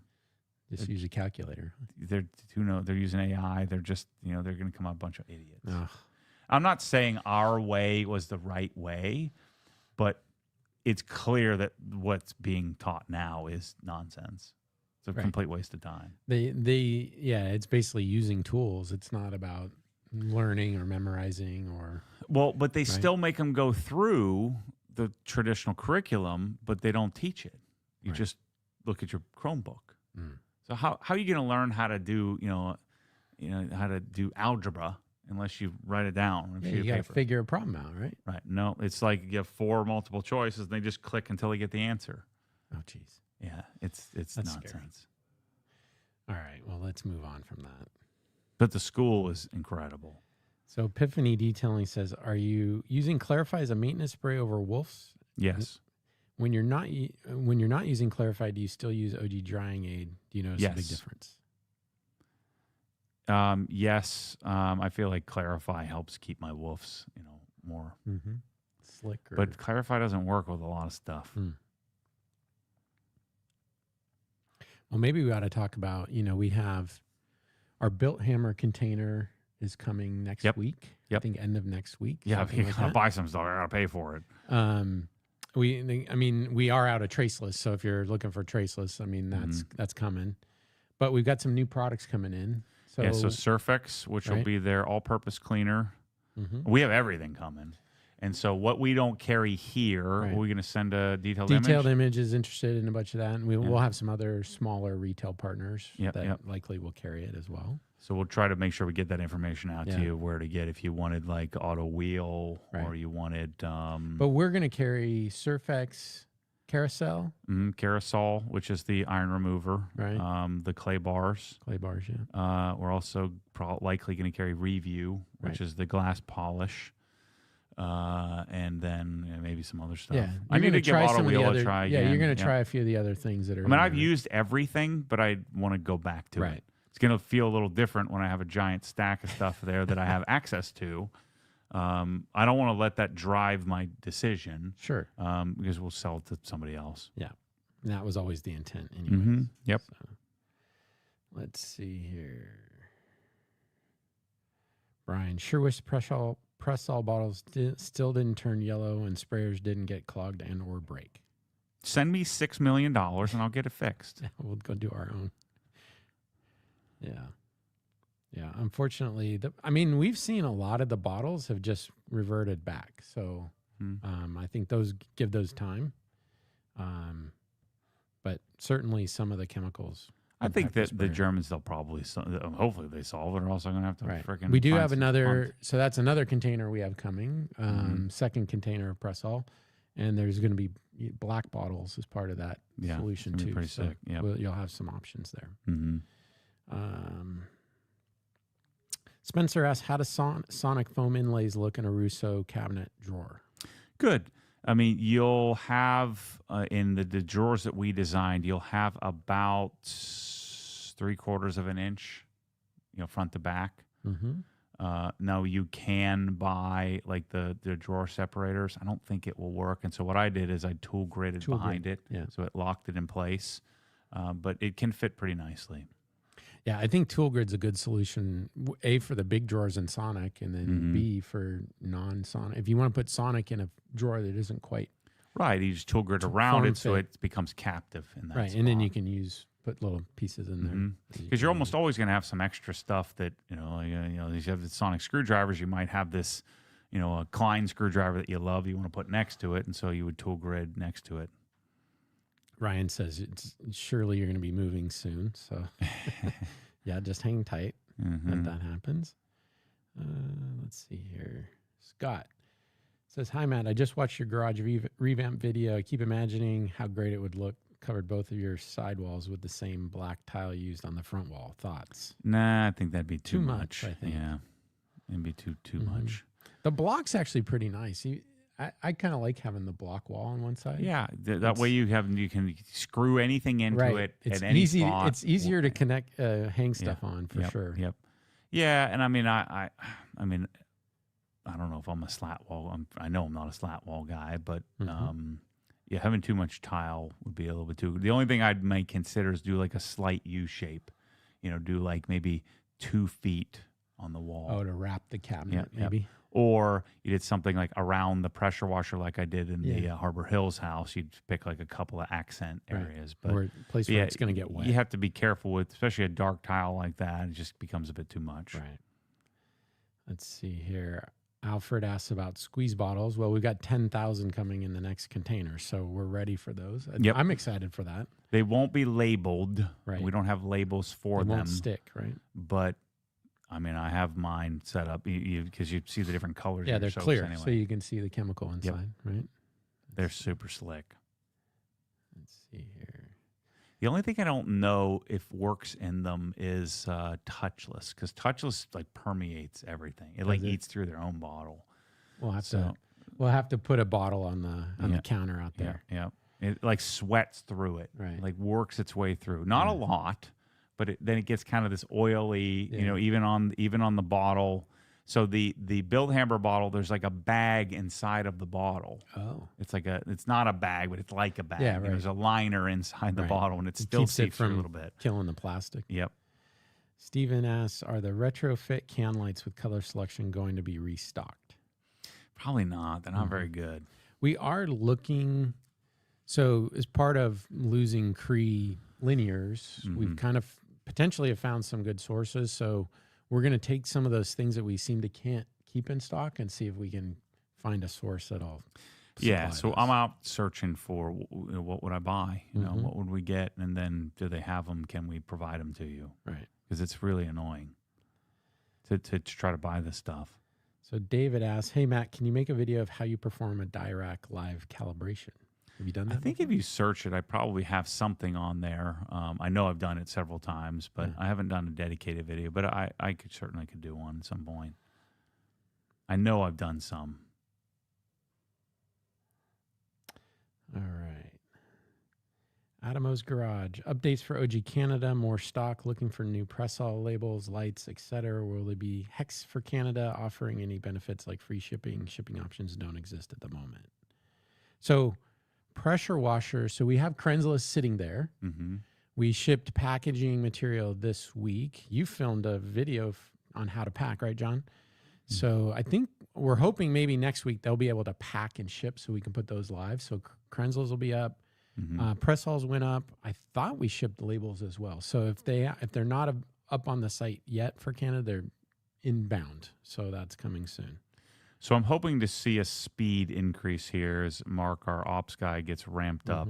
Just use a calculator. They're using AI. They're just they're going to come out a bunch of idiots. Ugh. I'm not saying our way was the right way, but it's clear that what's being taught now is nonsense. It's a complete waste of time. It's basically using tools. It's not about learning or memorizing or. Well, but they still make them go through the traditional curriculum, but they don't teach it. You just look at your Chromebook. Mm. So how are you going to learn how to do how to do algebra unless you write it down on a sheet of paper? You got to figure a problem out, right? Right. No, it's like you have 4 multiple choices and they just click until they get the answer. Oh, geez. Yeah, it's That's nonsense. Scary. All right, well, let's move on from that. But the school is incredible. So Epiphany Detailing says, are you using Clarify as a maintenance spray over wolves? Yes. When you're not using Clarify, do you still use OG Drying Aid? Do you notice a big difference? Yes. I feel like Clarify helps keep my wolves, more slicker. But Clarify doesn't work with a lot of stuff. Well, maybe we ought to talk about, we have our Built Hammer container is coming next week. I think end of next week. Yeah, if you're going to buy some stuff, I got to pay for it. We are out of traceless. So if you're looking for traceless, that's coming. But we've got some new products coming in. So Surfex, which will be their all-purpose cleaner. We have everything coming. And so what we don't carry here, we're going to send a detailed image. Detailed Image is interested in a bunch of that. And we'll have some other smaller retail partners that likely will carry it as well. So we'll try to make sure we get that information out to you, where to get if you wanted like auto wheel or you wanted... but we're going to carry Surfex Carousel. Carousel, which is the iron remover. Right. The clay bars. We're also likely going to carry Review, which is the glass polish. And then maybe some other stuff. Yeah, I need to give auto wheel a try again. Yeah, you're going to try a few of the other things that are... I've used everything, but I want to go back to it. It's going to feel a little different when I have a giant stack of stuff there that I have access to. I don't want to let that drive my decision. Sure. Because we'll sell it to somebody else. Yeah. And that was always the intent anyway. Yep. So, let's see here. Brian, sure wish press-all bottles still didn't turn yellow and sprayers didn't get clogged and or break. Send me $6 million and I'll get it fixed. We'll go do our own. Yeah. Unfortunately, we've seen a lot of the bottles have just reverted back. So I think give those time. But certainly some of the chemicals. I think that the Germans, they'll probably, hopefully they solve it, or else I'm going to have to freaking... We do have another, so that's another container we have coming, second container of press-all, and there's going to be black bottles as part of that solution too. Pretty sick. Yeah, you'll have some options there. Spencer asks, how does sonic foam inlays look in a Russo cabinet drawer? Good. I mean, you'll have in the drawers that we designed, you'll have about 3/4 of an inch, front to back. Mm-hmm. Now you can buy like the drawer separators. I don't think it will work. And so what I did is I tool gridded behind it, so it locked it in place. But it can fit pretty nicely. Yeah, I think tool grid's a good solution. A, for the big drawers in Sonic, and then B, for non-Sonic. If you want to put Sonic in a drawer that isn't quite right, you just tool grid around it so it becomes captive in that spot. And then you can put little pieces in there. Because you're almost always going to have some extra stuff that you have the Sonic screwdrivers. You might have this, a Klein screwdriver that you love. You want to put next to it, and so you would tool grid next to it. Ryan says surely you're going to be moving soon. So, yeah, just hang tight when that happens. Let's see here. Scott says, "Hi, Matt. I just watched your garage revamp video. I keep imagining how great it would look. Covered both of your sidewalls with the same black tile used on the front wall. Thoughts?" Nah, I think that'd be too much. I think. Yeah, it'd be too much. The block's actually pretty nice. I kind of like having the block wall on one side. Yeah, that way you can screw anything into it it's at any easy, spot. It's easier to connect, hang stuff on for sure. Yep. Yeah, and I mean, I mean, I don't know if I'm a slat wall. I know I'm not a slat wall guy, but yeah, having too much tile would be a little bit too. The only thing I might consider is do like a slight U shape. Do like maybe 2 feet on the wall. Oh, to wrap the cabinet, maybe. Yep. Or you did something like around the pressure washer, like I did in the Harbor Hills house. You'd pick like a couple of accent areas, but or a place where it's going to get wet. You have to be careful with, especially a dark tile like that. It just becomes a bit too much. Right. Let's see here. Alfred asks about squeeze bottles. Well, we've got 10,000 coming in the next container, so we're ready for those. Yep. I'm excited for that. They won't be labeled. Right. We don't have labels for them. They won't stick, right? But I mean, I have mine set up because you see the different colors. Yeah, they're clear, anyway. so you can see the chemical inside, right? They're super slick. Let's see here. The only thing I don't know if works in them is touchless, because touchless like permeates everything. It eats through their own bottle. We'll have to put a bottle on the counter out there. Yeah. It like sweats through it. Right. Like works its way through. Not a lot, but then it gets kind of this oily, even on the bottle. So the Build Hammer bottle, there's like a bag inside of the bottle. Oh, it's not a bag, but it's like a bag. Yeah, right. There's a liner inside the bottle, and it still seeps through a little bit, killing the plastic. Yep. Steven asks, are the retrofit can lights with color selection going to be restocked? Probably not. They're not very good. We are looking. So as part of losing Cree linears, we've kind of potentially have found some good sources. So we're going to take some of those things that we seem to can't keep in stock and see if we can find a source that'll supply so those. I'm out searching for what would I buy? What would we get? And then do they have them? Can we provide them to you? Right. Because it's really annoying to try to buy this stuff. So David asks, hey, Matt, can you make a video of how you perform a Dirac live calibration? Have you done that? I think if you search it, I probably have something on there. I know I've done it several times, but I haven't done a dedicated video. But I certainly could do one at some point. I know I've done some. All right. Adamo's Garage. Updates for OG Canada. More stock. Looking for new press-all labels, lights, etc. Will there be Hex for Canada offering any benefits like free shipping? Shipping options don't exist at the moment. So pressure washer. So we have Crensless sitting there. We shipped packaging material this week. You filmed a video on how to pack, right, John? So I think we're hoping maybe next week they'll be able to pack and ship so we can put those live. So Crensless will be up. Press halls went up. I thought we shipped labels as well. So if they're not up on the site yet for Canada, they're inbound. So that's coming soon. So I'm hoping to see a speed increase here as Mark, our ops guy, gets ramped up.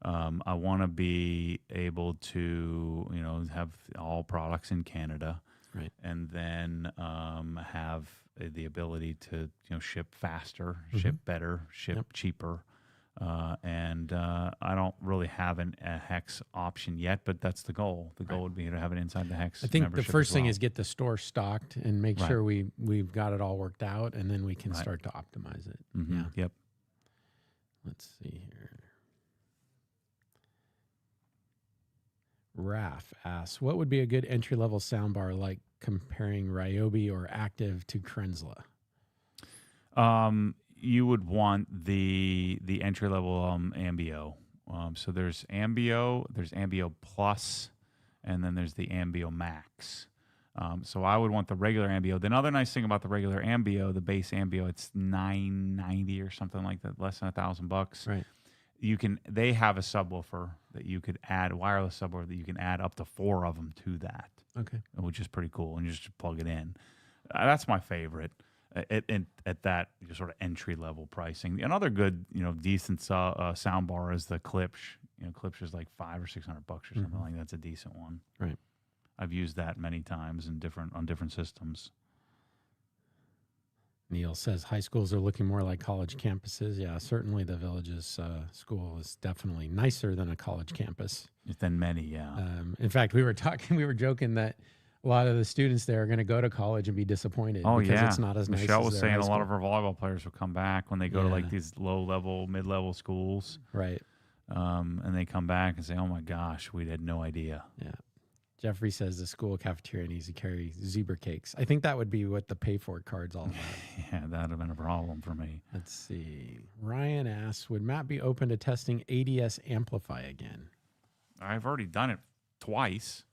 I want to be able to, have all products in Canada, right? And then have the ability to, ship faster, ship better, ship cheaper. And I don't really have a Hex option yet, but that's the goal. The goal would be to have it inside the Hex. I think the first thing is get the store stocked and make sure we've got it all worked out, and then we can start to optimize it. Yep. Let's see here. Raf asks, what would be a good entry-level soundbar like comparing Ryobi or Active to Krenzla? You would want the entry level Ambio. So there's Ambio Plus, and then there's the Ambio Max. So I would want the regular Ambio. The other nice thing about the regular Ambio, the base Ambio, it's $990 or something like that, less than $1,000. Right. They have a subwoofer that you could add, wireless subwoofer that you can add up to 4 of them to that. Okay. Which is pretty cool, and you just plug it in. That's my favorite at that sort of entry level pricing. Another good, decent sound bar is the Klipsch. Klipsch is like $500 or $600 or something like that. That's a decent one. Right. I've used that many times on different systems. Neil says high schools are looking more like college campuses. Yeah, certainly the Villages school is definitely nicer than a college campus. Than many, yeah. In fact, we were joking that a lot of the students there are going to go to college and be disappointed because it's not as nice as Michelle was saying a lot of our volleyball players will come back when they go to like these low-level, mid-level schools. Right. And they come back and say, oh my gosh, we had no idea. Yeah. Jeffrey says the school cafeteria needs to carry zebra cakes. I think that would be what the pay for it card's all about. Yeah, that would have been a problem for me. Let's see. Ryan asks, would Matt be open to testing ADS Amplify again? I've already done it twice.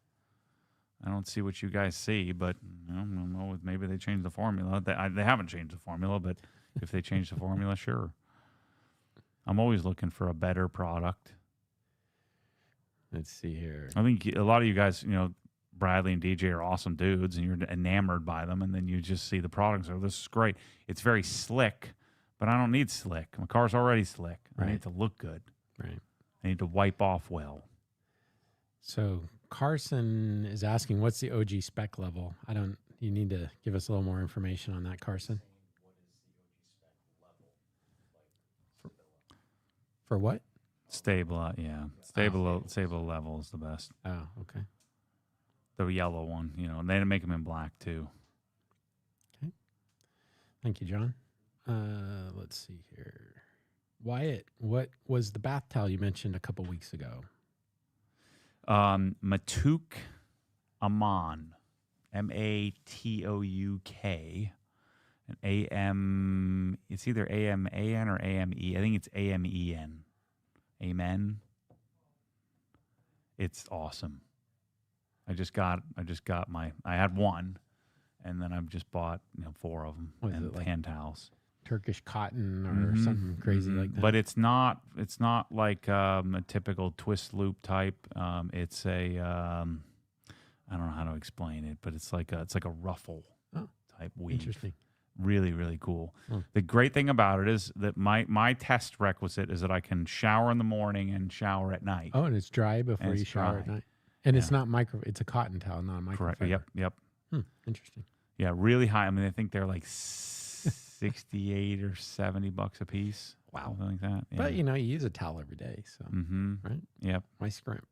I don't see what you guys see, but I don't know, maybe they changed the formula. They haven't changed the formula, but if they change the formula, sure. I'm always looking for a better product. Let's see here. I think a lot of you guys, Bradley and DJ are awesome dudes, and you're enamored by them, and then you just see the products. Oh, this is great. It's very slick, but I don't need slick. My car's already slick. Right. I need it to look good. Right. I need to wipe off well. So Carson is asking, what's the OG spec level? You need to give us a little more information on that, Carson. For what? Stable, yeah. Stable level is the best. Oh, okay. The yellow one, and they make them in black too. Okay. Thank you, John. Let's see here. Wyatt, what was the bath towel you mentioned a couple weeks ago? Matouk Aman, Matouk, and AM. It's either AMAN or AME. I think it's AMEN. Amen. It's awesome. I had one, and then I've just bought 4 of them and hand towels. Turkish cotton or something crazy like that. But it's not like a typical twist loop type. It's a I don't know how to explain it, but it's like a ruffle type weave. Interesting. Really, really cool. The great thing about it is that my test requisite is that I can shower in the morning and shower at night. Oh, and it's dry before you shower at night. And it's not it's a cotton towel, not a microfiber. Correct. Yep. Interesting. Yeah, really high. I mean, I think they're like 68 or $70 a piece. Wow. Something like that. Yeah. But you use a towel every day, so right? Yep. Why scrimp?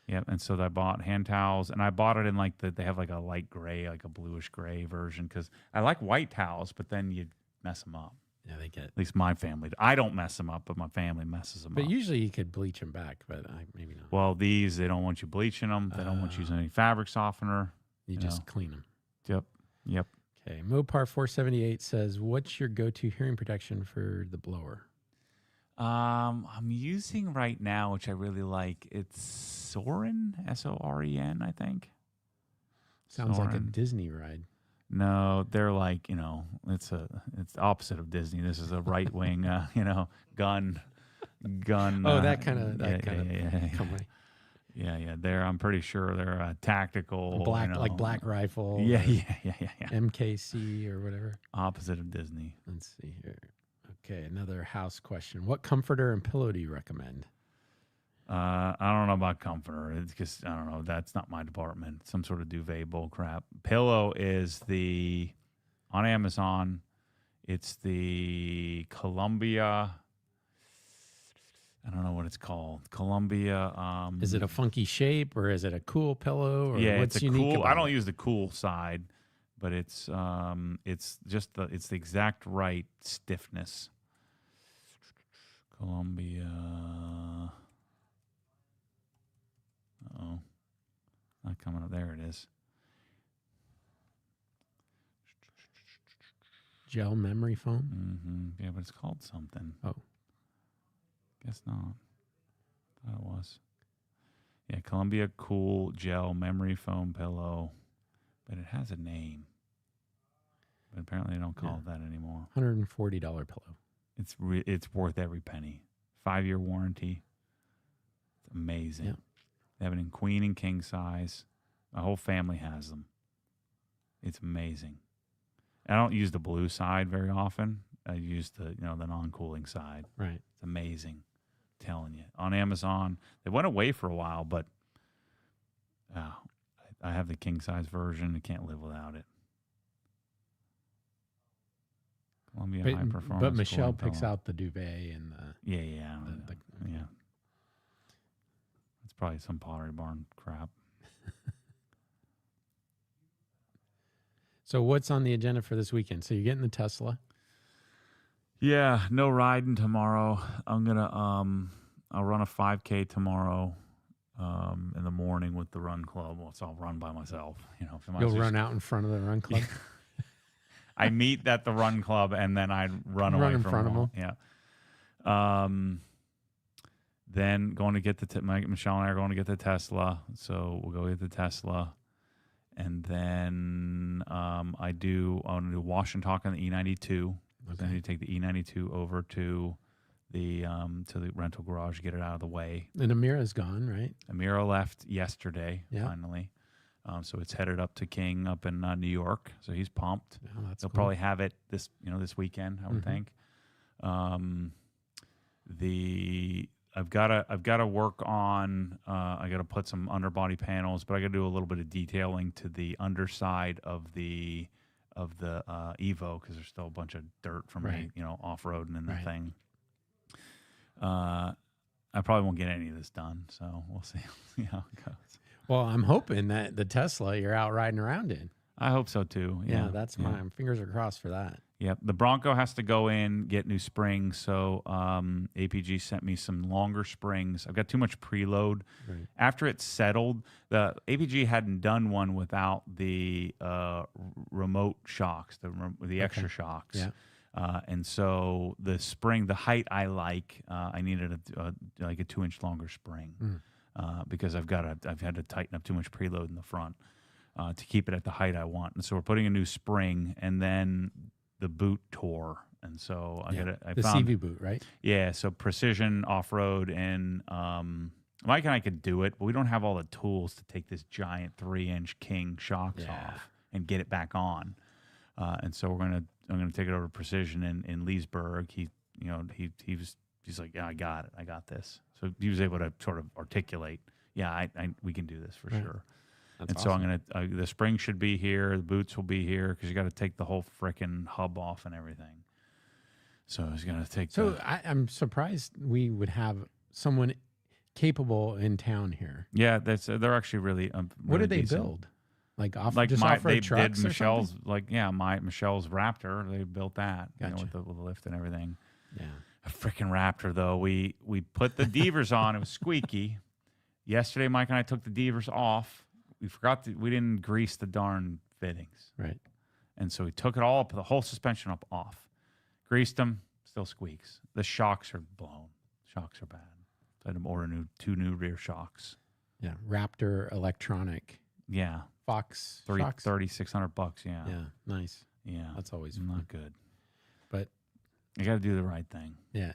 Yep. And so I bought hand towels, and I bought it in they have like a light gray, like a bluish gray version, because I like white towels, but then you mess them up. Yeah, they get. At least my family. I don't mess them up, but my family messes them up. But usually you could bleach them back, but maybe not. Well, they don't want you bleaching them. They don't want you using any fabric softener. You just clean them. Yep. Okay. Mopar 478 says, what's your go-to hearing protection for the blower? I'm using right now, which I really like. It's Soren, Soren, I think. Sounds like a Disney ride. No, they're like, it's the opposite of Disney. This is a right wing, gun. Oh, that kind of company. Yeah. I'm pretty sure they're a tactical like Black Rifle. Yeah. MKC or whatever. Opposite of Disney. Let's see here. Okay, another house question. What comforter and pillow do you recommend? I don't know about comforter. It's just, I don't know. That's not my department. Some sort of duvet bull crap. Pillow is on Amazon, it's the Columbia. I don't know what it's called. Columbia. Is it a funky shape or is it a cool pillow? Or what's it's unique cool. about I don't it? use the cool side, but it's the exact right stiffness. Columbia. Uh-oh. Not coming up. There it is. Gel memory foam? Yeah, but it's called something. Oh. Guess not. Thought it was. Yeah, Columbia Cool Gel Memory Foam Pillow. But it has a name. But apparently they don't call it that anymore. $140 pillow. It's worth every penny. 5-year warranty. It's amazing. Yeah. They have it in queen and king size. My whole family has them. It's amazing. I don't use the blue side very often. I use the non-cooling side. Right. It's amazing. I'm telling you. On Amazon, they went away for a while, but I have the king size version. I can't live without it. Columbia High Performance. But Michelle cooling picks pillow. out the duvet and the Yeah. It's probably some Pottery Barn crap. So what's on the agenda for this weekend? So you're getting the Tesla. Yeah, no riding tomorrow. I'm gonna I'll run a 5K tomorrow in the morning with the run club. Well, so I'll run by myself. You'll run out in front of the run club. I meet at the run club and then I run away in from front of them. Yeah. Then going to get Michelle and I are going to get the Tesla. So we'll go get the Tesla. And then I want to do wash and talk on the E92. Okay. I need to take the E92 over to the rental garage, get it out of the way. And Amira's gone, right? Amira left yesterday, finally. So it's headed up to King up in New York. So he's pumped. Oh, that's They'll cool. probably have it this weekend, I would think. I've got to work on. I got to put some underbody panels, but I got to do a little bit of detailing to the underside of the Evo because there's still a bunch of dirt from me, off roading in the thing. I probably won't get any of this done, so we'll see how it goes. Well, I'm hoping that the Tesla you're out riding around in. I hope so too. Yeah, that's mine. Fingers are crossed for that. Yep. The Bronco has to go in, get new springs. So APG sent me some longer springs. I've got too much preload. Right. After it settled, the APG hadn't done one without the remote shocks, the extra shocks. Yeah. And so the spring, the height I like, I needed a 2-inch longer spring because I've had to tighten up too much preload in the front to keep it at the height I want. And so we're putting a new spring, and then the boot tore, and so I found the CV boot, right? Yeah, so precision off road, and Mike and I could do it, but we don't have all the tools to take this giant 3-inch King shocks off and get it back on. And so I'm gonna take it over to Precision in Leesburg. He's like, yeah, I got it, I got this. So he was able to sort of articulate, we can do this for sure. That's awesome. So I'm gonna the spring should be here, the boots will be here because you got to take the whole frickin' hub off and everything. So I was gonna take. So I'm surprised we would have someone capable in town here. Yeah, they're actually really. What did they decent. Build? Off-road trucks Michelle's Michelle's Raptor. They built that with the lift and everything. Yeah, a freaking Raptor though. We put the Devers on. It was squeaky. Yesterday, Mike and I took the Devers off. We didn't grease the darn fittings. Right. And so we took it all up, the whole suspension off. Greased them, still squeaks. The shocks are blown. Shocks are bad. So I had to order 2 new rear shocks. Yeah. Raptor electronic. Yeah. Fox shocks. $3,600. Yeah. Yeah. Nice. Yeah. That's always fun. Not good. But you got to do the right thing. Yeah.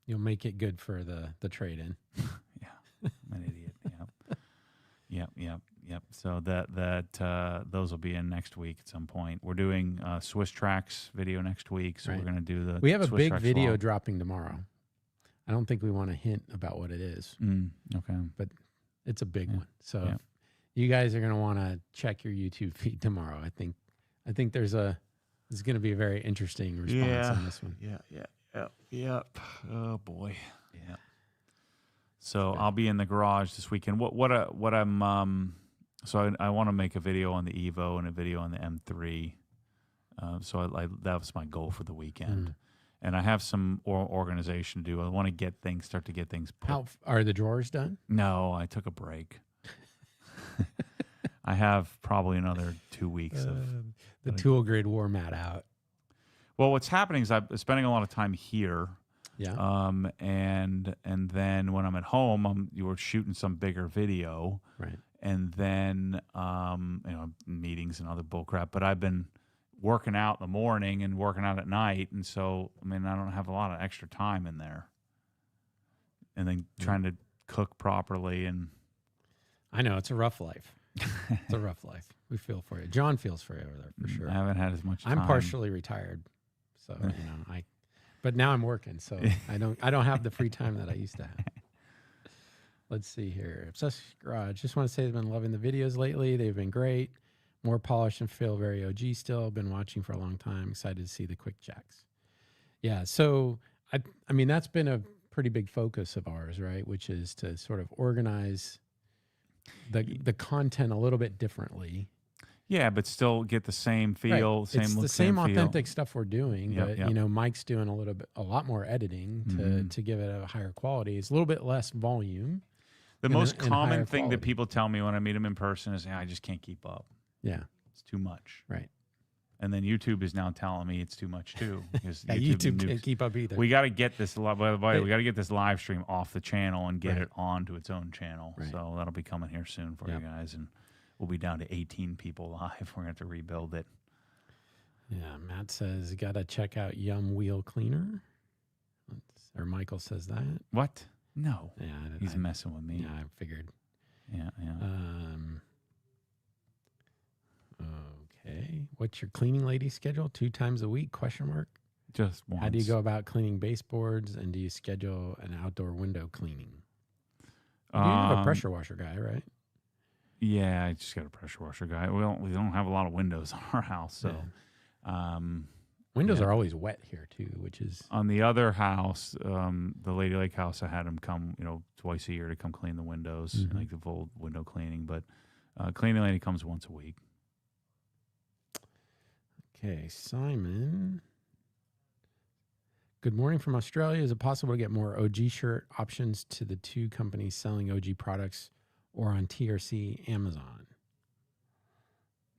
You'll make it good for the trade-in. Yeah. I'm an idiot. Yep. So those will be in next week at some point. We're doing Swiss Tracks video next week, so we're going to do the. We have a Swiss big Tracks video vlog. dropping tomorrow. I don't think we want to hint about what it is. Okay. But it's a big one. So if you guys are going to want to check your YouTube feed tomorrow. I think there's going to be a very interesting response on this one. Yep. Oh boy. Yeah. So I'll be in the garage this weekend. What I'm so I want to make a video on the Evo and a video on the M3. So that was my goal for the weekend. and I have some organization to do. I want to start to get things put. How are the drawers done? No, I took a break. I have probably another 2 weeks of the tool grid wore Matt out. Well, what's happening is I'm spending a lot of time here. Yeah. And then when I'm at home, you were shooting some bigger video. Right. And then meetings and other bull crap. But I've been working out in the morning and working out at night, and so I don't have a lot of extra time in there. And then trying to cook properly, and I know it's a rough life. It's a rough life. We feel for you. John feels for you over there for sure. I haven't had as much time. I'm partially retired, so but now I'm working, so I don't have the free time that I used to have. Let's see here. Obsessed Garage. Just want to say I've been loving the videos lately. They've been great. More polished and feel very OG still. Been watching for a long time. Excited to see the quick checks. Yeah, so I mean that's been a pretty big focus of ours, right? Which is to sort of organize the content a little bit differently. Yeah, but still get the same feel, right. same it's look, the same authentic feel. stuff we're doing, but Mike's doing a lot more editing to give it a higher quality. It's a little bit less volume. The most common thing that people tell me when I meet them in person is, I just can't keep up. Yeah. It's too much. Right. And then YouTube is now telling me it's too much too. Because YouTube can't keep up either. We got to get this, by the way, we got to get this live stream off the channel and get it onto its own channel. Right. So that'll be coming here soon for you guys. And we'll be down to 18 people live. We're going to have to rebuild it. Yeah. Matt says, you got to check out Yum Wheel Cleaner. Or Michael says that. What? No. Yeah. He's messing with me. Yeah, I figured. Yeah. Okay. What's your cleaning lady schedule? 2 times a week? ? Just once. How do you go about cleaning baseboards, and do you schedule an outdoor window cleaning? You have a pressure washer guy, right? Yeah, I just got a pressure washer guy. We don't have a lot of windows on our house, so windows are always wet here too, which is on the other house, the Lady Lake house. I had him come, twice a year to come clean the windows, like the full window cleaning. But cleaning lady comes once a week. Okay, Simon. Good morning from Australia. Is it possible to get more OG shirt options to the 2 companies selling OG products or on TRC Amazon?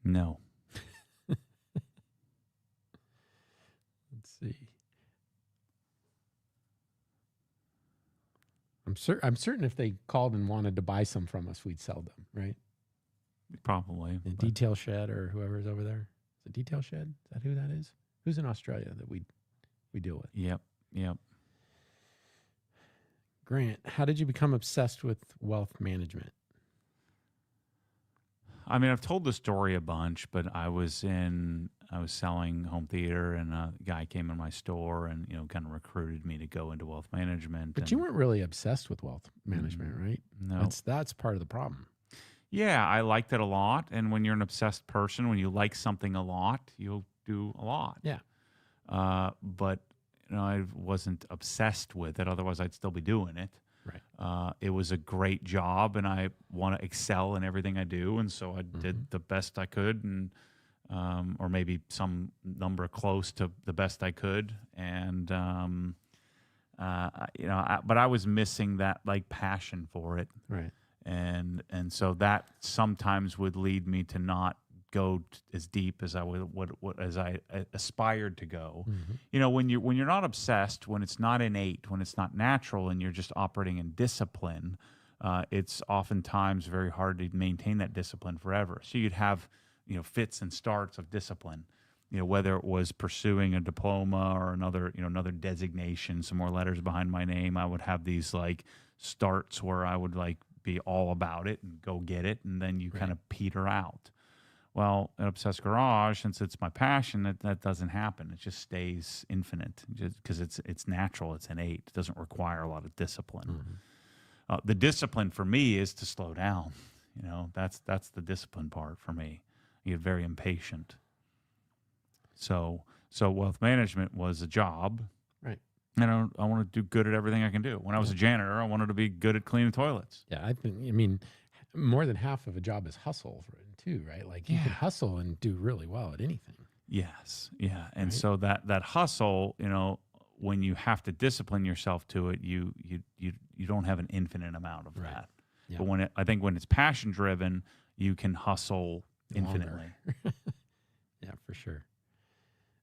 No. Let's see. I'm certain if they called and wanted to buy some from us, we'd sell them, right? Probably. The Detail Shed or whoever's over there. Is it Detail Shed? Is that who that is? Who's in Australia that we deal with? Yep. Grant, how did you become obsessed with wealth management? I mean, I've told the story a bunch, but I was selling home theater, and a guy came in my store and, kind of recruited me to go into wealth management. But you weren't really obsessed with wealth management, right? No. That's part of the problem. Yeah, I liked it a lot. And when you're an obsessed person, when you like something a lot, you'll do a lot. Yeah. But I wasn't obsessed with it. Otherwise, I'd still be doing it. Right. It was a great job, and I want to excel in everything I do. And so I did the best I could, and or maybe some number close to the best I could. And but I was missing that passion for it. Right. And so that sometimes would lead me to not go as deep as I as I aspired to go. When you're not obsessed, when it's not innate, when it's not natural, and you're just operating in discipline, it's oftentimes very hard to maintain that discipline forever. So you'd have fits and starts of discipline. Whether it was pursuing a diploma or another designation, some more letters behind my name, I would have these starts where I would be all about it and go get it, and then you kind of peter out. Well, at Obsessed Garage, since it's my passion, that doesn't happen. It just stays infinite, just because it's natural, it's innate. It doesn't require a lot of discipline. The discipline for me is to slow down. That's the discipline part for me. You get very impatient. So wealth management was a job. Right. And I want to do good at everything I can do. When I was a janitor, I wanted to be good at cleaning toilets. Yeah, I mean, more than half of a job is hustle too, right? You can hustle and do really well at anything. Yes, yeah. And so that hustle, when you have to discipline yourself to it, you don't have an infinite amount of Right. that. Yeah. But I think when it's passion driven, you can hustle infinitely. Yeah, for sure.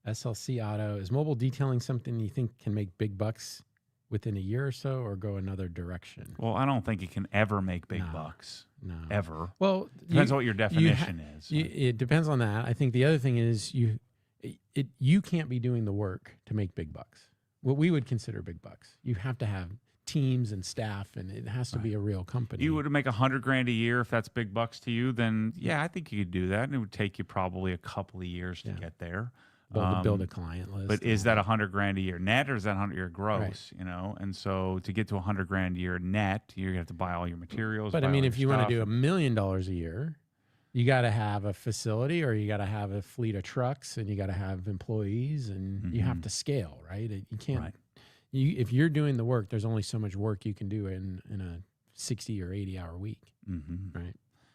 SLC Auto, is mobile detailing something you think can make big bucks within a year or so, or go another direction? Well, I don't think it can ever make big No. bucks. No. Ever. Well, Depends on what your definition is. It depends on that. I think the other thing is you can't be doing the work to make big bucks. What we would consider big bucks. You have to have teams and staff, and it has to be a real company. You would make $100,000 a year if that's big bucks to you. Then yeah, I think you could do that, and it would take you probably a couple of years to get there. Build a client list. But is that $100,000 a year net, or is that 100 year gross? Right. You know, and so to get to $100,000 a year net, you're gonna have to buy all your materials. But I mean, if you want to do $1 million a year, you got to have a facility, or you got to have a fleet of trucks, and you got to have employees, and you have to scale, right? You can't. Right. If you're doing the work, there's only so much work you can do in a 60 or 80 hour week, right?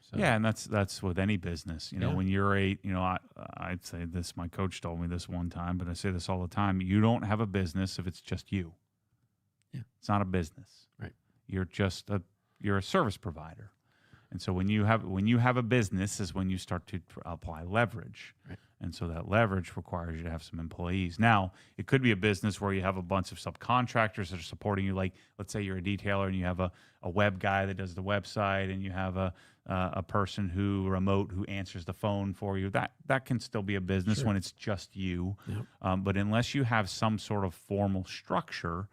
So, yeah, and that's with any business. You know, when you're I'd say this. My coach told me this one time, but I say this all the time. You don't have a business if it's just you. Yeah, it's not a business. Right. You're a service provider. And so when you have a business is when you start to apply leverage. Right. And so that leverage requires you to have some employees. Now, it could be a business where you have a bunch of subcontractors that are supporting you. Like, let's say you're a detailer and you have a web guy that does the website, and you have a person who answers the phone for you. That can still be a business when it's just you. Yep. But unless you have some sort of formal structure,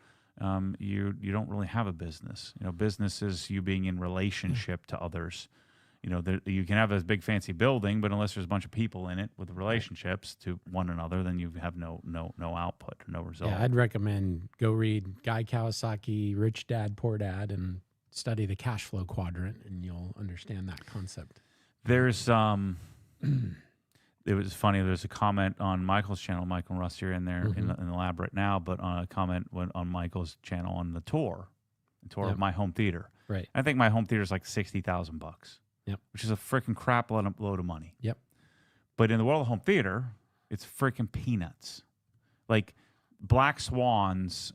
you don't really have a business. You know, business is you being in relationship to others. You know, you can have a big fancy building, but unless there's a bunch of people in it with relationships to one another, then you have no output, no result. Yeah, I'd recommend go read Guy Kawasaki, Rich Dad, Poor Dad, and study the cash flow quadrant, and you'll understand that concept. There's it was funny. There's a comment on Michael's channel. Michael and Russ are in there in the lab right now, but a comment went on Michael's channel on the tour of my home theater. Right. I think my home theater is like $60,000, which is a freaking crap load of money. Yep. But in the world of home theater, it's freaking peanuts. Like Black Swans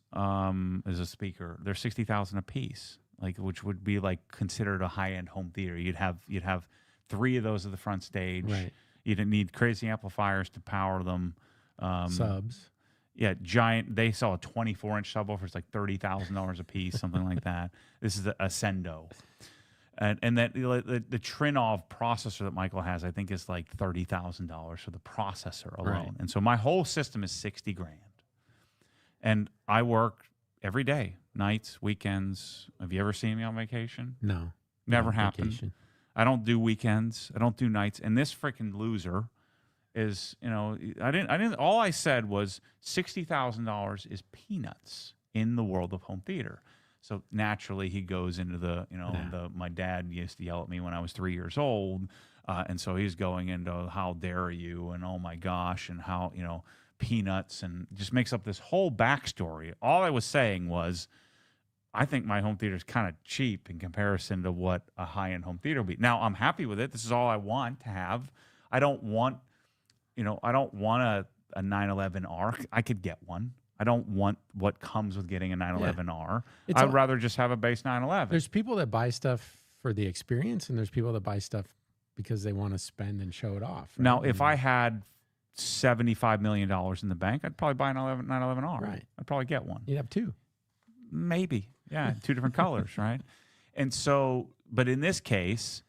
is a speaker. They're $60,000 a piece, like which would be like considered a high end home theater. You'd have 3 of those at the front stage. Right. You didn't need crazy amplifiers to power them. Subs. Yeah, giant. They sell a 24-inch subwoofer. It's like $30,000 a piece, something like that. This is a Sendo. And that the Trinov processor that Michael has, I think, is like $30,000 for the processor alone. Right. And so my whole system is $60,000. And I work every day, nights, weekends. Have you ever seen me on vacation? No. Never happened. I don't do weekends. I don't do nights. And this freaking loser is, you know, I didn't. All I said was $60,000 is peanuts in the world of home theater. So naturally, he goes into my dad used to yell at me when I was 3 years old, and so he's going into how dare you and oh my gosh and how peanuts, and just makes up this whole backstory. All I was saying was, I think my home theater is kind of cheap in comparison to what a high-end home theater will be. Now, I'm happy with it. This is all I want to have. I don't want a 911R. I could get one. I don't want what comes with getting a 911R. I'd rather just have a base 911. There's people that buy stuff for the experience, and there's people that buy stuff because they want to spend and show it off. Right? Now, if I had $75 million in the bank, I'd probably buy an 911R. Right. I'd probably get one. You'd have 2. Maybe. Yeah, 2 different colors, right? And so, but in this case,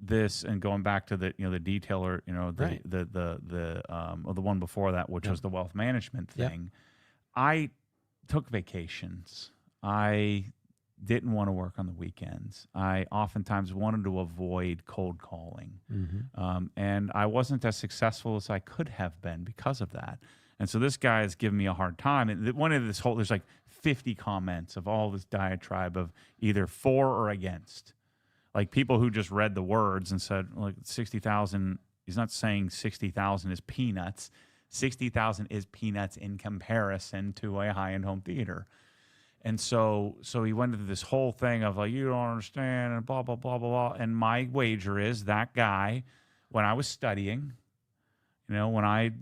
and going back to the detailer, the one before that, which was the wealth management thing, I took vacations. I didn't want to work on the weekends. I oftentimes wanted to avoid cold calling, and I wasn't as successful as I could have been because of that. And so this guy is giving me a hard time. And there's like 50 comments of all this diatribe of either for or against. Like people who just read the words and said, like 60,000, he's not saying 60,000 is peanuts. 60,000 is peanuts in comparison to a high-end home theater. And so he went into this whole thing of like, you don't understand and blah, blah, blah, blah, blah. And my wager is that guy, when I was studying, when I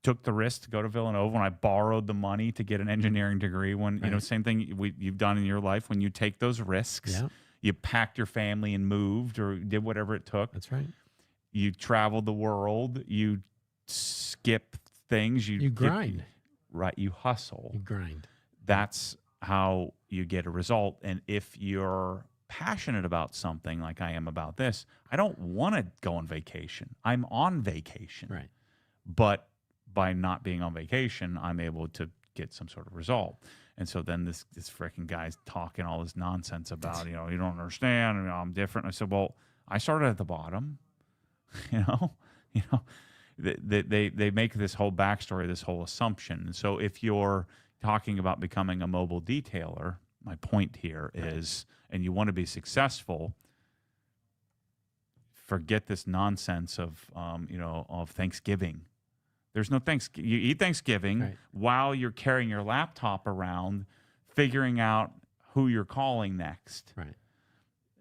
took the risk to go to Villanova, when I borrowed the money to get an engineering degree, when, you know, same thing you've done in your life, when you take those risks, you packed your family and moved or did whatever it took. That's right. You traveled the world. You skip things. You grind. You hustle. You grind. That's how you get a result. And if you're passionate about something like I am about this, I don't want to go on vacation. I'm on vacation. Right. But by not being on vacation, I'm able to get some sort of result. And so then this freaking guy's talking all this nonsense about, you know, you don't understand, you know, I'm different. I said, well, I started at the bottom, you know, they make this whole backstory, this whole assumption. And so if you're talking about becoming a mobile detailer, my point here is, and you want to be successful, forget this nonsense of, you know, of Thanksgiving. There's no Thanksgiving. You eat Thanksgiving while you're carrying your laptop around, figuring out who you're calling next. Right.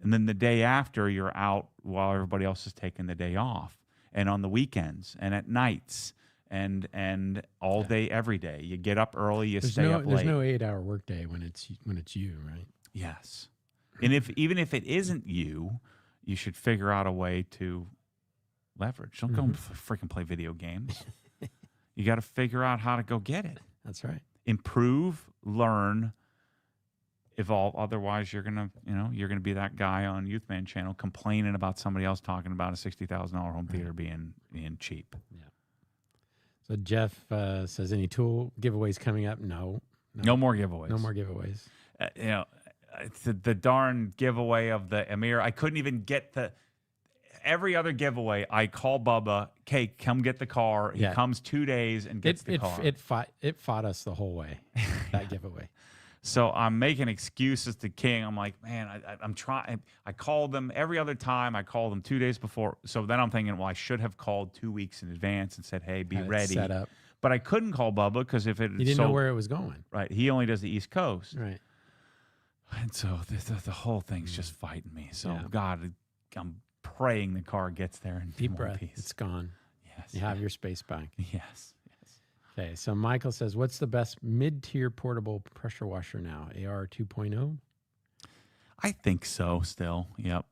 And then the day after, you're out while everybody else is taking the day off, and on the weekends and at nights and all day, every day. You get up early, you stay up late. There's no 8-hour workday when it's you, right? Yes. And even if it isn't you, you should figure out a way to leverage. Don't go and freaking play video games. You got to figure out how to go get it. That's right. Improve, learn, evolve. Otherwise, you're gonna be that guy on Youth Man Channel complaining about somebody else talking about a $60,000 home theater being cheap. Yeah. So Jeff says, any tool giveaways coming up? No more giveaways. No more giveaways. You know, the darn giveaway of the Amir. I couldn't even get every other giveaway. I call Bubba, okay, come get the car. He comes 2 days and gets the car. It fought us the whole way, that giveaway. So I'm making excuses to King. I'm like, man, I'm trying. I called them every other time. I called them 2 days before. So then I'm thinking, well, I should have called 2 weeks in advance and said, hey, be ready. Set up. But I couldn't call Bubba because if it... He didn't know where it was going. Right. He only does the East Coast. Right. And so the whole thing's just fighting me. So, God, I'm praying the car gets there in deep one breath. piece. It's gone. Yes. You have your space back. Yes. Okay, so Michael says, what's the best mid-tier portable pressure washer now? AR 2.0? I think so still. Yep.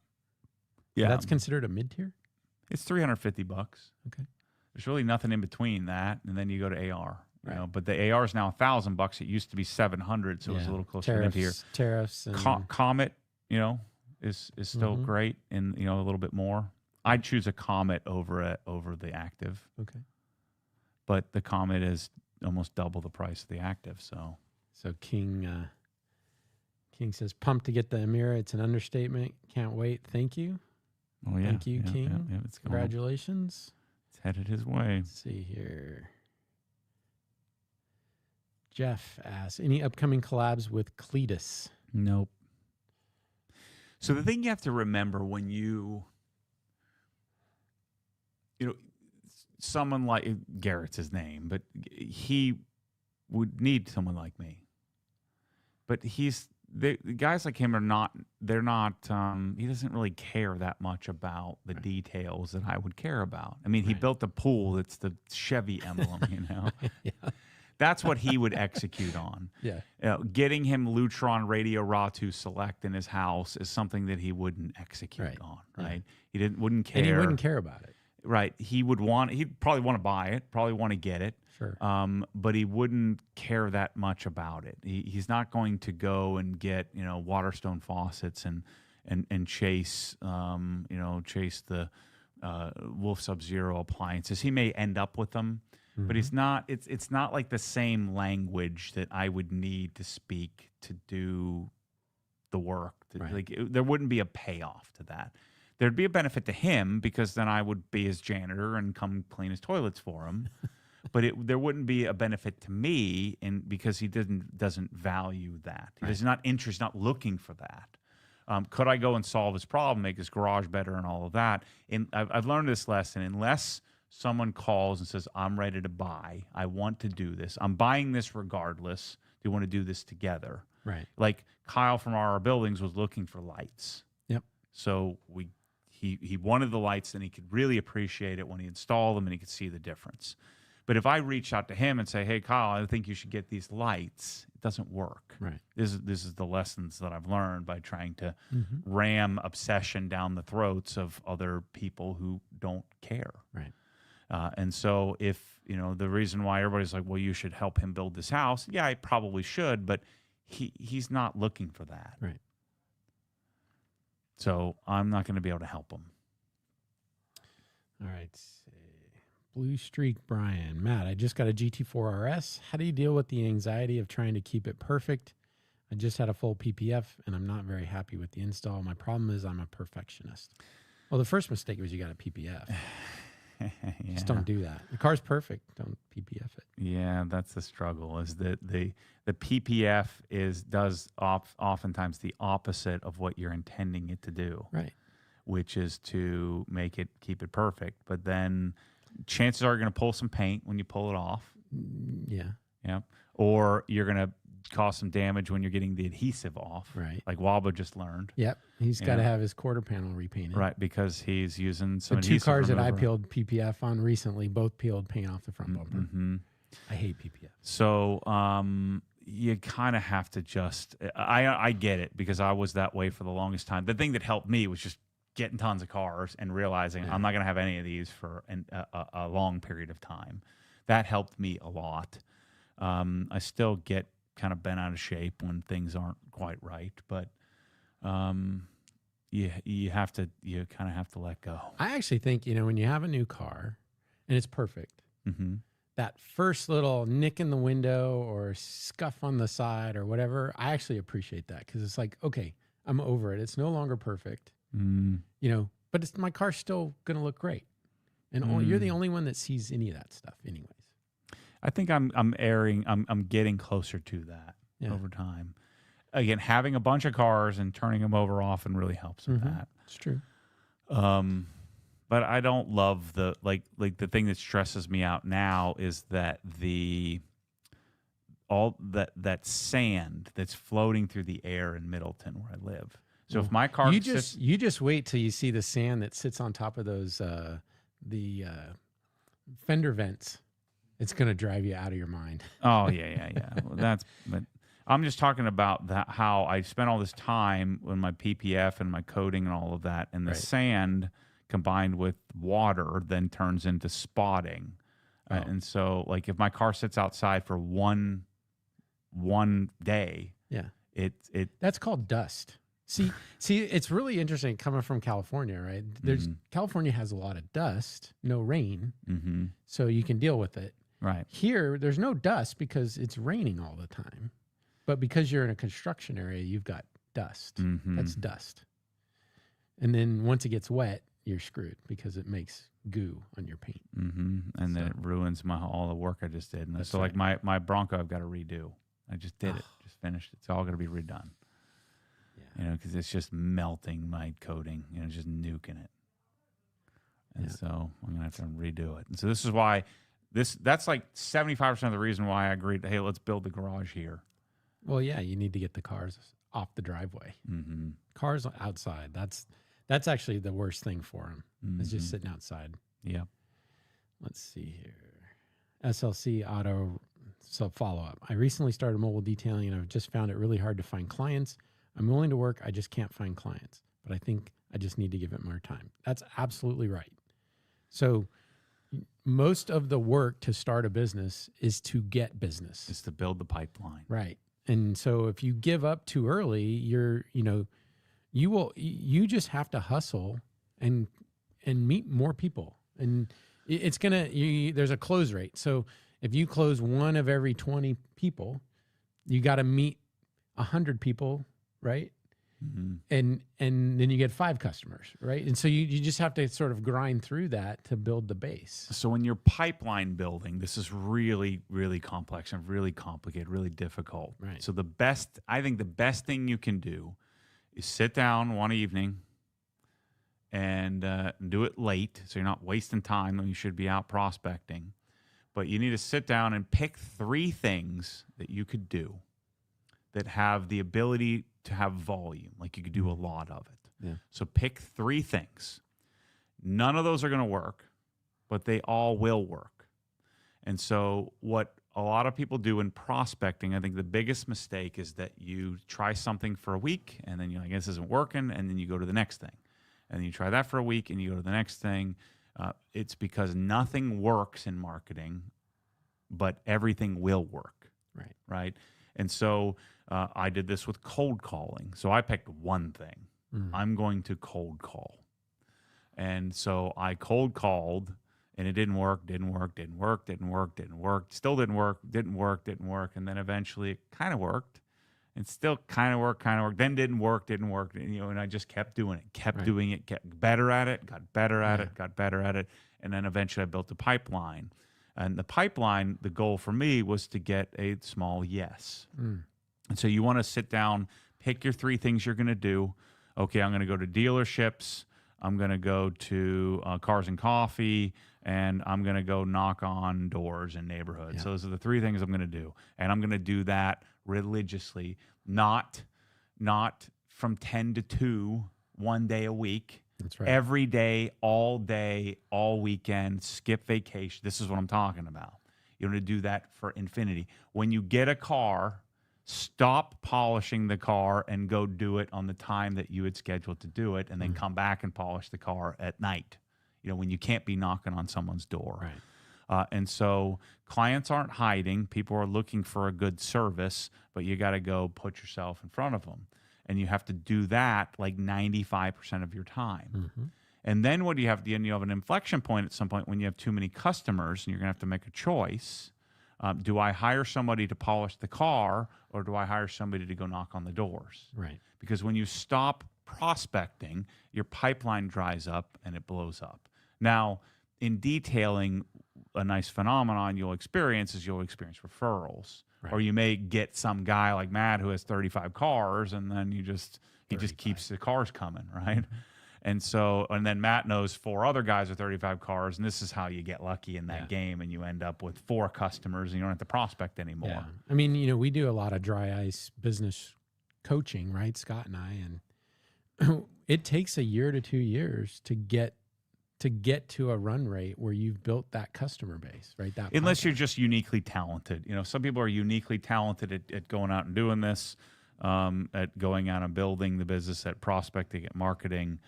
Yeah. That's considered a mid-tier? It's $350. Okay. There's really nothing in between that, and then you go to AR. You know, but the AR is now $1,000. It used to be $700, so it was a little closer to mid-tier. Tariffs. And... Comet, you know, is still great, and a little bit more. I'd choose a Comet over the Active. Okay. But the Comet is almost double the price of the Active. So King says, pumped to get the Amira. It's an understatement. Can't wait. Thank you. Oh, yeah. Thank you, King. Yeah, Congratulations. It's headed his way. Let's see here. Jeff asks, any upcoming collabs with Cletus? Nope. So the thing you have to remember when you know, someone like Garrett's his name, but he would need someone like me. But the guys like him they're not, he doesn't really care that much about the details that I would care about. I mean, he built a pool that's the Chevy emblem, you know. Yeah. That's what he would execute on. Yeah. Getting him Lutron Radio Raw2 Select in his house is something that he wouldn't execute on, right? Yeah. He wouldn't care. And he wouldn't care about it. Right. He'd probably want to buy it, probably want to get it. Sure. But he wouldn't care that much about it. He's not going to go and get, Waterstone faucets and chase, chase the Wolf Sub-Zero appliances. He may end up with them, but it's not like the same language that I would need to speak to do the work. There wouldn't be a payoff to that. There'd be a benefit to him because then I would be his janitor and come clean his toilets for him. But there wouldn't be a benefit to me because he doesn't value that. He's not interested, not looking for that. Could I go and solve his problem, make his garage better and all of that? And I've learned this lesson. Unless someone calls and says, I'm ready to buy, I want to do this, I'm buying this regardless, do you want to do this together? Right. Like Kyle from RR Buildings was looking for lights. Yep. So he wanted the lights, and he could really appreciate it when he installed them and he could see the difference. But if I reach out to him and say, hey, Kyle, I think you should get these lights, it doesn't work. Right. This is the lessons that I've learned by trying to ram obsession down the throats of other people who don't care. Right. And so if, the reason why everybody's like, well, you should help him build this house. Yeah, I probably should, but he's not looking for that. Right. So I'm not going to be able to help him. All right. Blue Streak Brian. Matt, I just got a GT4 RS. How do you deal with the anxiety of trying to keep it perfect? I just had a full PPF, and I'm not very happy with the install. My problem is I'm a perfectionist. Well, the first mistake was you got a PPF. Yeah. Just don't do that. The car's perfect. Don't PPF it. Yeah, that's the struggle. Is that the PPF does oftentimes the opposite of what you're intending it to do. Right. Which is to keep it perfect. But then chances are you're going to pull some paint when you pull it off. Yeah. Yeah. Or you're going to cause some damage when you're getting the adhesive off. Right. Like Waba just learned. Yep. He's got to have his quarter panel repainted. Right. Because he's using some The adhesive two cars that I remover. peeled PPF on recently both peeled paint off the front bumper. Mm-hmm. I hate PPF. So you kind of have to just I get it because I was that way for the longest time. The thing that helped me was just getting tons of cars and realizing I'm not going to have any of these for a long period of time. That helped me a lot. I still get kind of bent out of shape when things aren't quite right, but you kind of have to let go. I actually think, when you have a new car and it's perfect, that first little nick in the window or scuff on the side or whatever, I actually appreciate that because it's like, okay, I'm over it. It's no longer perfect. But my car's still going to look great. And you're the only one that sees any of that stuff anyways. I think I'm getting closer to that over time. Again, having a bunch of cars and turning them over often really helps with that. It's true. But I don't love the thing that stresses me out now is that that sand that's floating through the air in Middleton where I live. So if my car you just wait till you see the sand that sits on top of those the fender vents. It's going to drive you out of your mind. Oh yeah. Well, but I'm just talking about how I spent all this time with my PPF and my coating and all of that, and the sand combined with water then turns into spotting. And so, like, if my car sits outside for one day, that's called dust. See, it's really interesting coming from California, right? California has a lot of dust, no rain, so you can deal with it. Right. Here, there's no dust because it's raining all the time. But because you're in a construction area, you've got dust. That's dust. And then once it gets wet, you're screwed because it makes goo on your paint. And then it ruins all the work I just did. And so like my Bronco, I've got to redo. I just did it. Just finished it. It's all going to be redone. Yeah. Because it's just melting my coating. Just nuking it. And so I'm going to have to redo it. And so this is why that's like 75% of the reason why I agreed, hey, let's build the garage here. Well, yeah, you need to get the cars off the driveway. Cars outside. That's actually the worst thing for them. It's just sitting outside. Yeah. Let's see here. SLC Auto follow-up. I recently started mobile detailing, and I've just found it really hard to find clients. I'm willing to work. I just can't find clients. But I think I just need to give it more time. That's absolutely right. So most of the work to start a business is to get business. It's to build the pipeline. Right. And so if you give up too early, you just have to hustle and meet more people. And it's there's a close rate. So if you close one of every 20 people, you got to meet 100 people, right? And then you get 5 customers, right? And so you just have to sort of grind through that to build the base. So when you're pipeline building, this is really, really complex and really complicated, really difficult. Right. So I think the best thing you can do is sit down one evening and do it late, so you're not wasting time when you should be out prospecting. But you need to sit down and pick 3 things that you could do that have the ability to have volume, like you could do a lot of it. Yeah. So pick 3 things. None of those are going to work, but they all will work. And so what a lot of people do in prospecting, I think the biggest mistake is that you try something for a week and then you're like, this isn't working. And then you go to the next thing. And then you try that for a week and you go to the next thing. It's because nothing works in marketing, but everything will work. Right. Right. And so I did this with cold calling. So I picked one thing. I'm going to cold call. And so I cold called, and it didn't work, still didn't work. And then eventually it kind of worked, and still kind of worked, then didn't work. And I just kept doing it, doing it, kept better at it, got better at it. And then eventually I built a pipeline. And the pipeline, the goal for me was to get a small yes. And so you want to sit down, pick your 3 things you're going to do. Okay, I'm going to go to dealerships. I'm going to go to Cars and Coffee, and I'm going to go knock on doors in neighborhoods. Yeah. So those are the 3 things I'm going to do. And I'm going to do that religiously, not from 10 to 2, 1 day a week. That's right. Every day, all weekend, skip vacation. This is what I'm talking about. You want to do that for infinity. When you get a car, stop polishing the car and go do it on the time that you had scheduled to do it, and then come back and polish the car at night, when you can't be knocking on someone's door. Right. And so clients aren't hiding. People are looking for a good service, but you got to go put yourself in front of them. And you have to do that like 95% of your time. And then what do you have? You have an inflection point at some point when you have too many customers, and you're going to have to make a choice. Do I hire somebody to polish the car, or do I hire somebody to go knock on the doors? Right. Because when you stop prospecting, your pipeline dries up and it blows up. Now, in detailing, a nice phenomenon you'll experience referrals. Right. Or you may get some guy like Matt who has 35 cars, and then he just keeps the cars coming, right? And then Matt knows 4 other guys with 35 cars, and this is how you get lucky in that game, and you end up with 4 customers, and you don't have to prospect anymore. Yeah. I mean, we do a lot of dry ice business coaching, right, Scott and I, and it takes a year to 2 years to get to a run rate where you've built that customer base, right? Unless you're just uniquely talented. Some people are uniquely talented at going out and doing this, at going out and building the business, at prospecting, at marketing.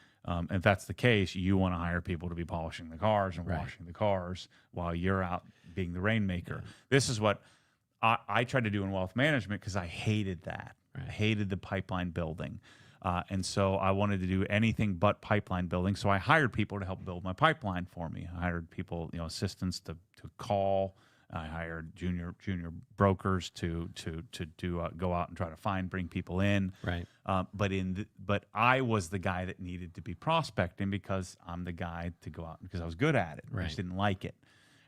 If that's the case, you want to hire people to be polishing the cars and washing the cars while you're out being the rainmaker. Yeah. This is what I tried to do in wealth management, because I hated that. Right. I hated the pipeline building. And so I wanted to do anything but pipeline building. So I hired people to help build my pipeline for me. I hired people, assistants to call. I hired junior brokers to go out and try to bring people in. Right. But I was the guy that needed to be prospecting, because I'm the guy to go out because I was good at it. Right. I just didn't like it.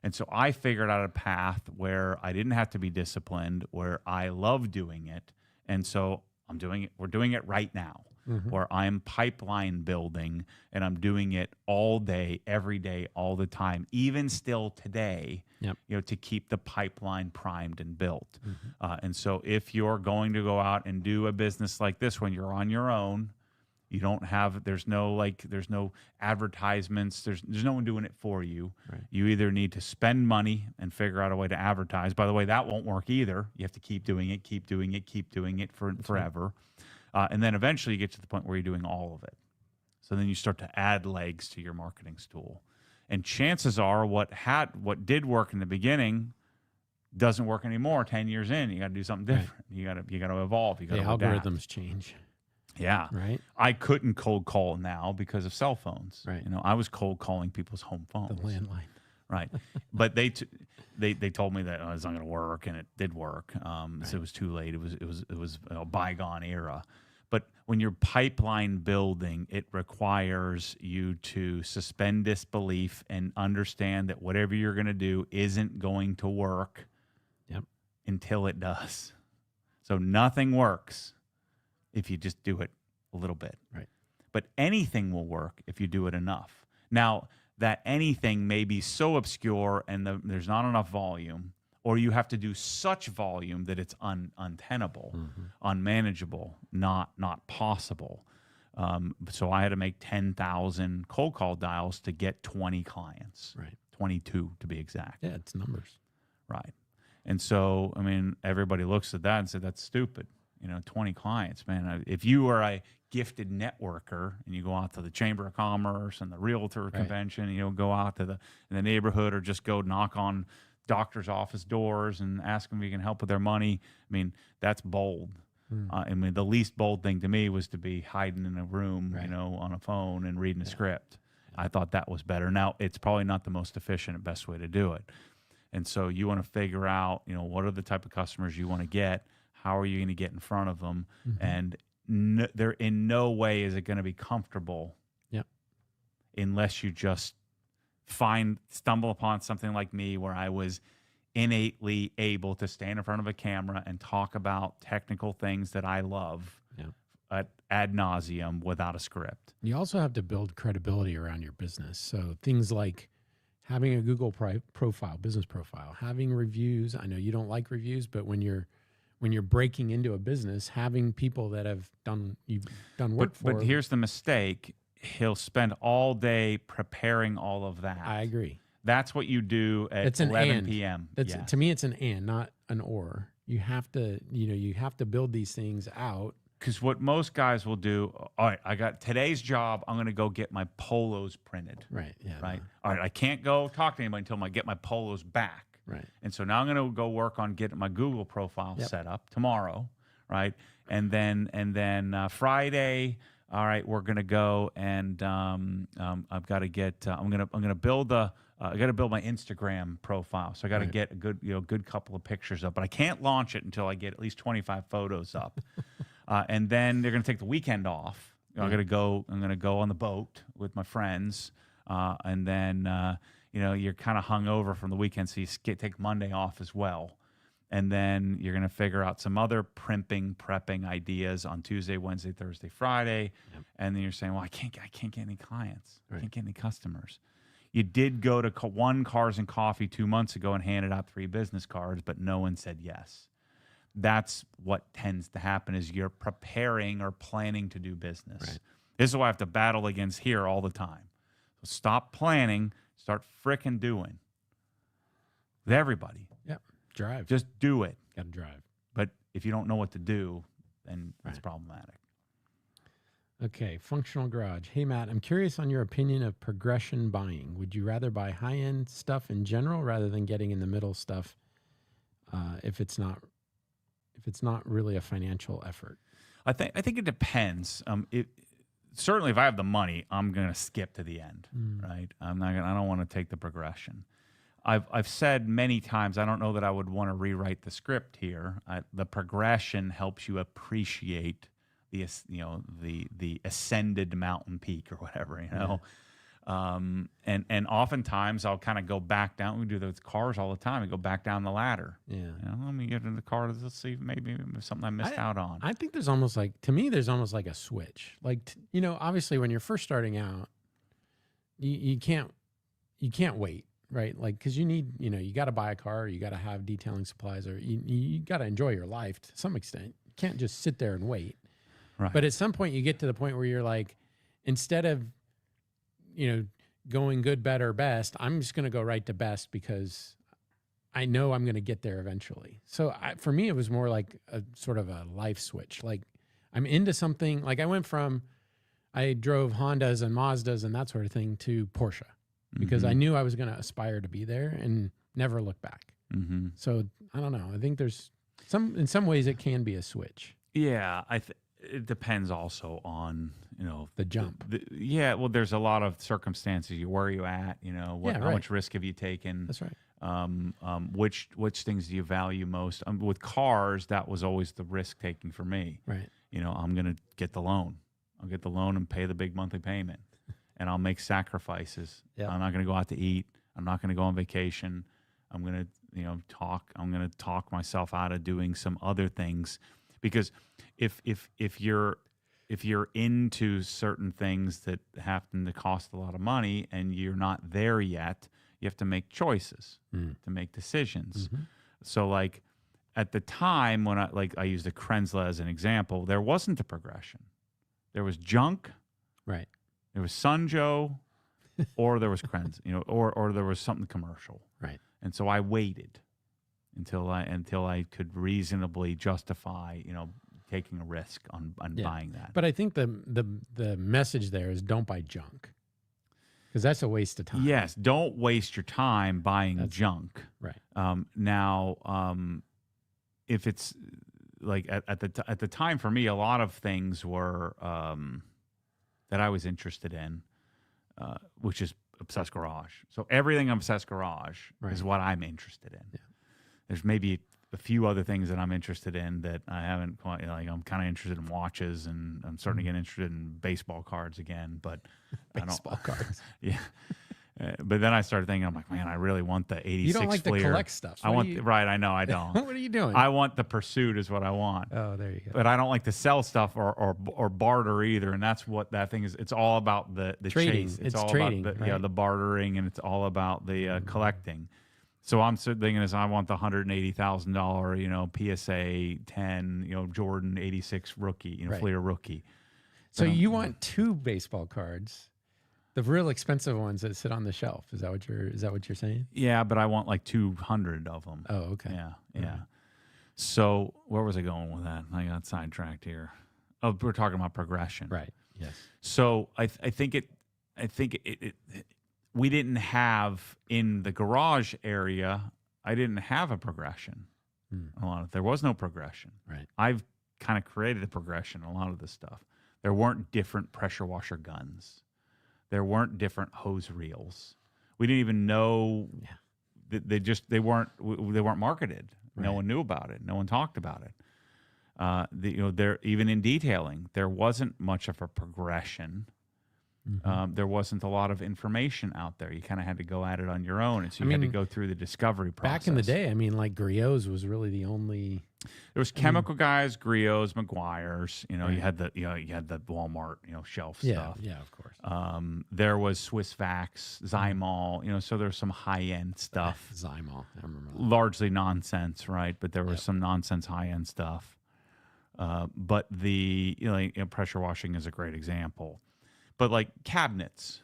And so I figured out a path where I didn't have to be disciplined, where I love doing it. And so I'm doing it. We're doing it right now, where I'm pipeline building, and I'm doing it all day, every day, all the time, even still today, to keep the pipeline primed and built. And so if you're going to go out and do a business like this when you're on your own, you don't have, there's no advertisements. There's no one doing it for you. Right. You either need to spend money and figure out a way to advertise. By the way, that won't work either. You have to keep doing it for forever. And then eventually you get to the point where you're doing all of it. So then you start to add legs to your marketing stool. And chances are what did work in the beginning doesn't work anymore 10 years in. You got to do something different. Right. You got to evolve. You got to adapt. Algorithms change. Yeah. Right. I couldn't cold call now because of cell phones. Right. I was cold calling people's home phones. The landline. Right. But they told me that it's not going to work, and it did work. So it was too late. It was a bygone era. But when you're pipeline building, it requires you to suspend disbelief and understand that whatever you're going to do isn't going to work until it does. So nothing works if you just do it a little bit. Right. But anything will work if you do it enough. Now, that anything may be so obscure and there's not enough volume, or you have to do such volume that it's untenable, unmanageable, not possible. So I had to make 10,000 cold call dials to get 20 clients. Right. 22 to be exact. Yeah, it's numbers. Right. And so, I mean, everybody looks at that and said, that's stupid. 20 clients, man. If you are a gifted networker and you go out to the Chamber of Commerce and the Realtor convention, go out to in the neighborhood or just go knock on doctor's office doors and ask them if you can help with their money. I mean, that's bold. I mean, the least bold thing to me was to be hiding in a room, on a phone and reading a script. I thought that was better. Now, it's probably not the most efficient and best way to do it. And so you want to figure out, what are the type of customers you want to get? How are you going to get in front of them? And there in no way is it going to be comfortable unless you just stumble upon something like me where I was innately able to stand in front of a camera and talk about technical things that I love ad nauseum without a script. You also have to build credibility around your business. So things like having a Google profile, business profile, having reviews. I know you don't like reviews, but when you're breaking into a business, having people that you've done work for. But here's the mistake. He'll spend all day preparing all of that. I agree. That's what you do at 11 p.m. To me, it's an and, not an or. You have to, you have to build these things out. Because what most guys will do, all right, I got today's job. I'm going to go get my polos printed. Right. Yeah. Right. All right. I can't go talk to anybody until I get my polos back. Right. And so now I'm going to go work on getting my Google profile set up tomorrow. Right. And then Friday. All right, we're gonna go and I've got to get. I'm gonna build I got to build my Instagram profile, so I got to get a good couple of pictures up. But I can't launch it until I get at least 25 photos up. And then they're gonna take the weekend off. I'm gonna go on the boat with my friends, and then you're kind of hungover from the weekend, so you take Monday off as well. And then you're going to figure out some other prepping ideas on Tuesday, Wednesday, Thursday, Friday. Yep. And then you're saying, well, I can't get any clients. I can't get any customers. You did go to one Cars and Coffee 2 months ago and handed out 3 business cards, but no one said yes. That's what tends to happen is you're preparing or planning to do business. Right. This is what I have to battle against here all the time. So stop planning, start frickin' doing. With everybody. Yep. Drive. Just do it. Got to drive. But if you don't know what to do, then it's problematic. Okay, Functional Garage. Hey, Matt, I'm curious on your opinion of progression buying. Would you rather buy high-end stuff in general rather than getting in the middle stuff if it's not really a financial effort? I think it depends. Certainly, if I have the money, I'm going to skip to the end, right? I don't want to take the progression. I've said many times, I don't know that I would want to rewrite the script here. The progression helps you appreciate the ascended mountain peak or whatever, and oftentimes I'll kind of go back down. We do that with cars all the time. We go back down the ladder. Yeah, let me get in the car. Let's see, maybe something I missed out on. I think there's almost like a switch. Like obviously when you're first starting out, you can't wait. Right, like because you need, you got to buy a car, or you got to have detailing supplies, or you got to enjoy your life to some extent. You can't just sit there and wait. Right. But at some point, you get to the point where you're like, instead of, going good, better, best, I'm just going to go right to best because I know I'm going to get there eventually. So for me, it was more like a sort of a life switch. Like I'm into something. Like I drove Hondas and Mazdas and that sort of thing to Porsche. Because I knew I was going to aspire to be there and never look back. Mm-hmm. So I don't know. I think in some ways it can be a switch. Yeah, it depends also on the jump. Well, there's a lot of circumstances. Where are you at? How much risk have you taken? That's right. Which things do you value most? With cars, that was always the risk taking for me. Right. I'm going to get the loan. I'll get the loan and pay the big monthly payment. And I'll make sacrifices. Yep. I'm not going to go out to eat. I'm not going to go on vacation. I'm going to, I'm going to talk myself out of doing some other things, because if you're into certain things that happen to cost a lot of money and you're not there yet, you have to make choices, to make decisions. Mm-hmm. So like at the time when I used the Krenzla as an example, there wasn't a progression. There was junk. Right. There was Sunjo, or there was Krenz, or there was something commercial. Right. And so I waited. until I could reasonably justify, taking a risk on buying that. But I think the message there is don't buy junk, because that's a waste of time. Yes, don't waste your time buying junk. Right. If it's like at the time for me, a lot of things were that I was interested in, which is Obsessed Garage. So everything Obsessed Garage is what I'm interested in. Yeah. There's maybe a few other things that I'm interested in that I haven't quite, like I'm kind of interested in watches, and I'm starting to get interested in baseball cards again, but baseball cards. Yeah. But then I started thinking, I'm like, man, I really want the 86 You don't like Fleer. to collect stuff. I want right. I know I don't. What are you doing? I want the Pursuit is what I want. Oh, there you go. But I don't like to sell stuff or barter either, and that's what that thing is. It's all about the trading. chase. It's all trading, about right? the bartering, and it's all about the collecting. So I'm thinking I want the $180,000, PSA 10, Jordan 86 rookie, Fleer rookie. So you want 2 baseball cards, the real expensive ones that sit on the shelf. Is that what you're saying? Yeah, but I want like 200 of them. Oh, okay. Yeah. Right. So where was I going with that? I got sidetracked here. Oh, we're talking about progression. Right. Yes. So I think we didn't have in the garage area. I didn't have a progression. There was no progression. Right. I've kind of created a progression in a lot of this stuff. There weren't different pressure washer guns. There weren't different hose reels. We didn't even know that they weren't marketed. Right. No one knew about it. No one talked about it. There even in detailing, there wasn't much of a progression. There wasn't a lot of information out there. You kind of had to go at it on your own, and so you had to go through the discovery process. Back in the day, like Griot's was really the only. There was Chemical Guys, Griot's, Meguiar's. You had the Walmart shelf stuff. Yeah, of course. There was Swiss Vax, Zymol. So there's some high end stuff. Zymol, I remember that. Largely nonsense, right? But there was some nonsense high end stuff. But the pressure washing is a great example. But like cabinets,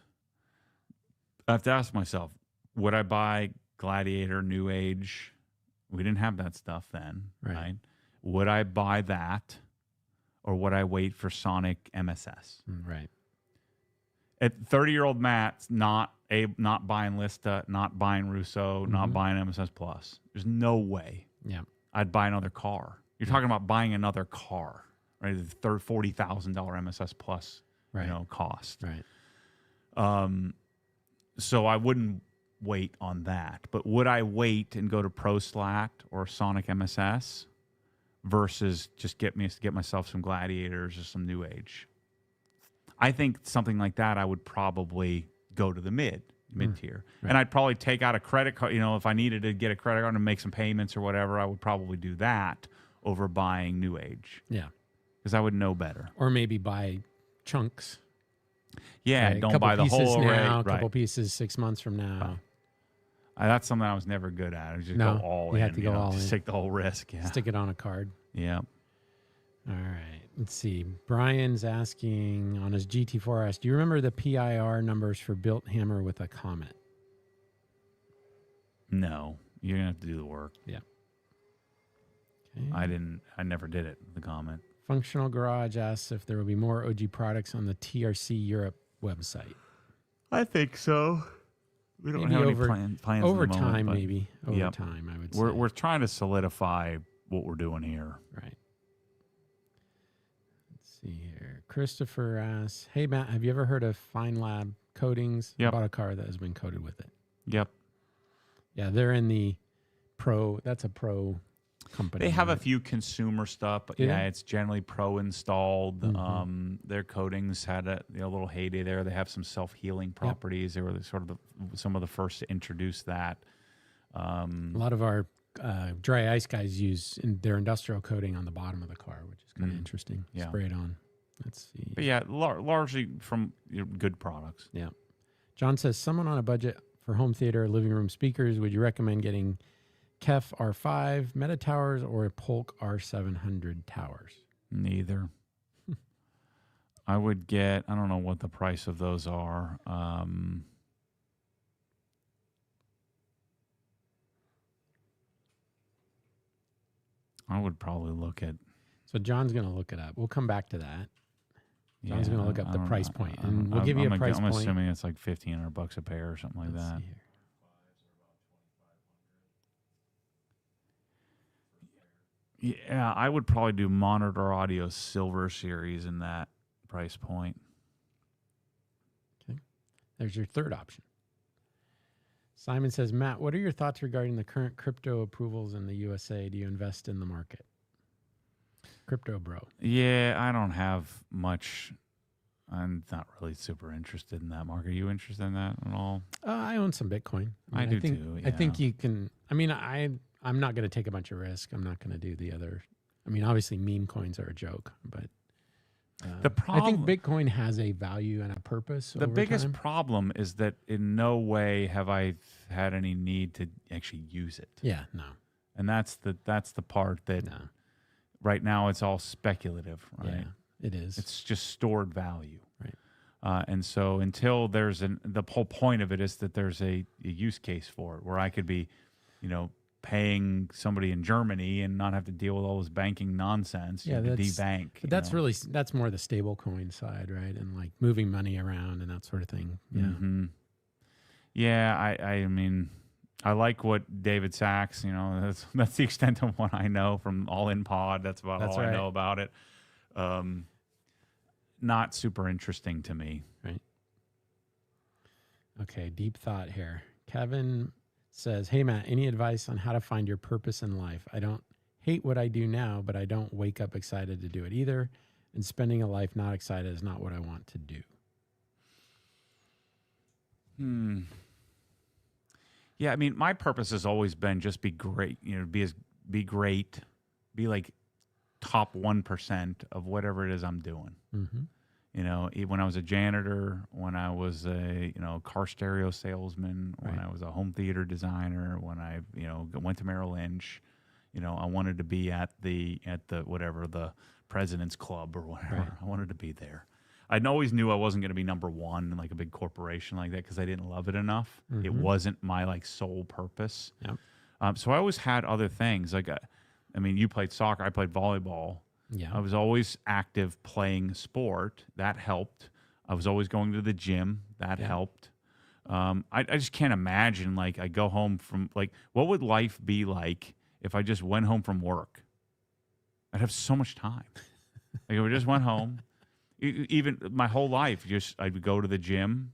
I have to ask myself, would I buy Gladiator, New Age? We didn't have that stuff then, right? Would I buy that, or would I wait for Sonic MSS? Right. At 30-year-old Matt's not buying Lista, not buying Russo, not buying MSS Plus. There's no way. Yeah. I'd buy another car. You're talking about buying another car, right? The $40,000 MSS Plus. Cost. Right. So I wouldn't wait on that. But would I wait and go to Pro Slat or Sonic MSS versus just get myself some Gladiators or some New Age? I think something like that, I would probably go to the mid tier. Right. And I'd probably take out a credit card. If I needed to get a credit card and make some payments or whatever, I would probably do that over buying New Age. Yeah. Because I would know better. Or maybe buy chunks. Yeah, right? Don't buy the whole array. Now, a couple pieces 6 months from now. That's something I was never good at. I was just go all in. You have to go all in. Just take the whole risk. Yeah. Stick it on a card. Yeah. All right. Let's see. Brian's asking on his GT4 S, do you remember the PIR numbers for built hammer with a Comet? No. You're going to have to do the work. Yeah. Okay. I never did it, the Comet. Functional Garage asks if there will be more OG products on the TRC Europe website. I think so. We don't have any plans over at the moment, time, maybe. Over time, I would say. We're trying to solidify what we're doing here. Right. Let's see here. Christopher asks, hey, Matt, have you ever heard of Fine Lab Coatings? Yep. I bought a car that has been coated with it. Yep. Yeah, they're in the pro. That's a pro company. They have a few consumer stuff, but it's generally pro installed. Their coatings had a little heyday there. They have some self-healing properties. They were sort of some of the first to introduce that. A lot of our dry ice guys use their industrial coating on the bottom of the car, which is kind of interesting. Yeah. Spray it on. Let's see. But yeah, largely from good products. Yeah. John says, someone on a budget for home theater or living room speakers, would you recommend getting Kef R5 Meta Towers or Polk R700 Towers? Neither. I would get, I don't know what the price of those are. I would probably look at. So John's going to look it up. We'll come back to that. John's going to look up I the don't price know. point, and we'll give you a price I'm point. assuming it's like $1,500 a pair or something like Let's that. see here. Yeah, I would probably do Monitor Audio Silver Series in that price point. Okay. There's your third option. Simon says, Matt, what are your thoughts regarding the current crypto approvals in the USA? Do you invest in the market? Crypto bro. Yeah, I don't have much. I'm not really super interested in that market. Are you interested in that at all? I own some Bitcoin. I do think, too. I think you can. I mean, I'm not going to take a bunch of risk. I'm not going to do the other. I mean, obviously, meme coins are a joke, but the problem, I think Bitcoin has a value and a purpose. The biggest time. problem is that in no way have I had any need to actually use it. Yeah, no. And that's the part that right now it's all speculative, right? Yeah, it is. It's just stored value. Right. And so until there's the whole point of it is that there's a use case for it where I could be, paying somebody in Germany and not have to deal with all this banking nonsense. Yeah, you debank. But that's more the stable coin side, right? And like moving money around and that sort of thing. Yeah. Mm-hmm. Yeah, I mean, I like what David Sachs, that's the extent of what I know from All In Pod. That's about all I know about it. Not super interesting to me. Right. Okay, deep thought here. Kevin says, hey, Matt, any advice on how to find your purpose in life? I don't hate what I do now, but I don't wake up excited to do it either. And spending a life not excited is not what I want to do. Yeah, I mean, my purpose has always been just be great, be great, be like top 1% of whatever it is I'm doing. Mm-hmm. When I was a janitor, when I was a car stereo salesman, when I was a home theater designer, when I went to Merrill Lynch, I wanted to be at the whatever the President's Club or whatever. Right. I wanted to be there. I always knew I wasn't going to be number one in like a big corporation like that because I didn't love it enough. Mm-hmm. It wasn't my like sole purpose. Yep. So I always had other things like, you played soccer, I played volleyball. Yeah. I was always active playing sport. That helped. I was always going to the gym. That helped. I just can't imagine, like, I go home from, like, what would life be like if I just went home from work? I'd have so much time. Like, if I just went home, even my whole life, I would go to the gym.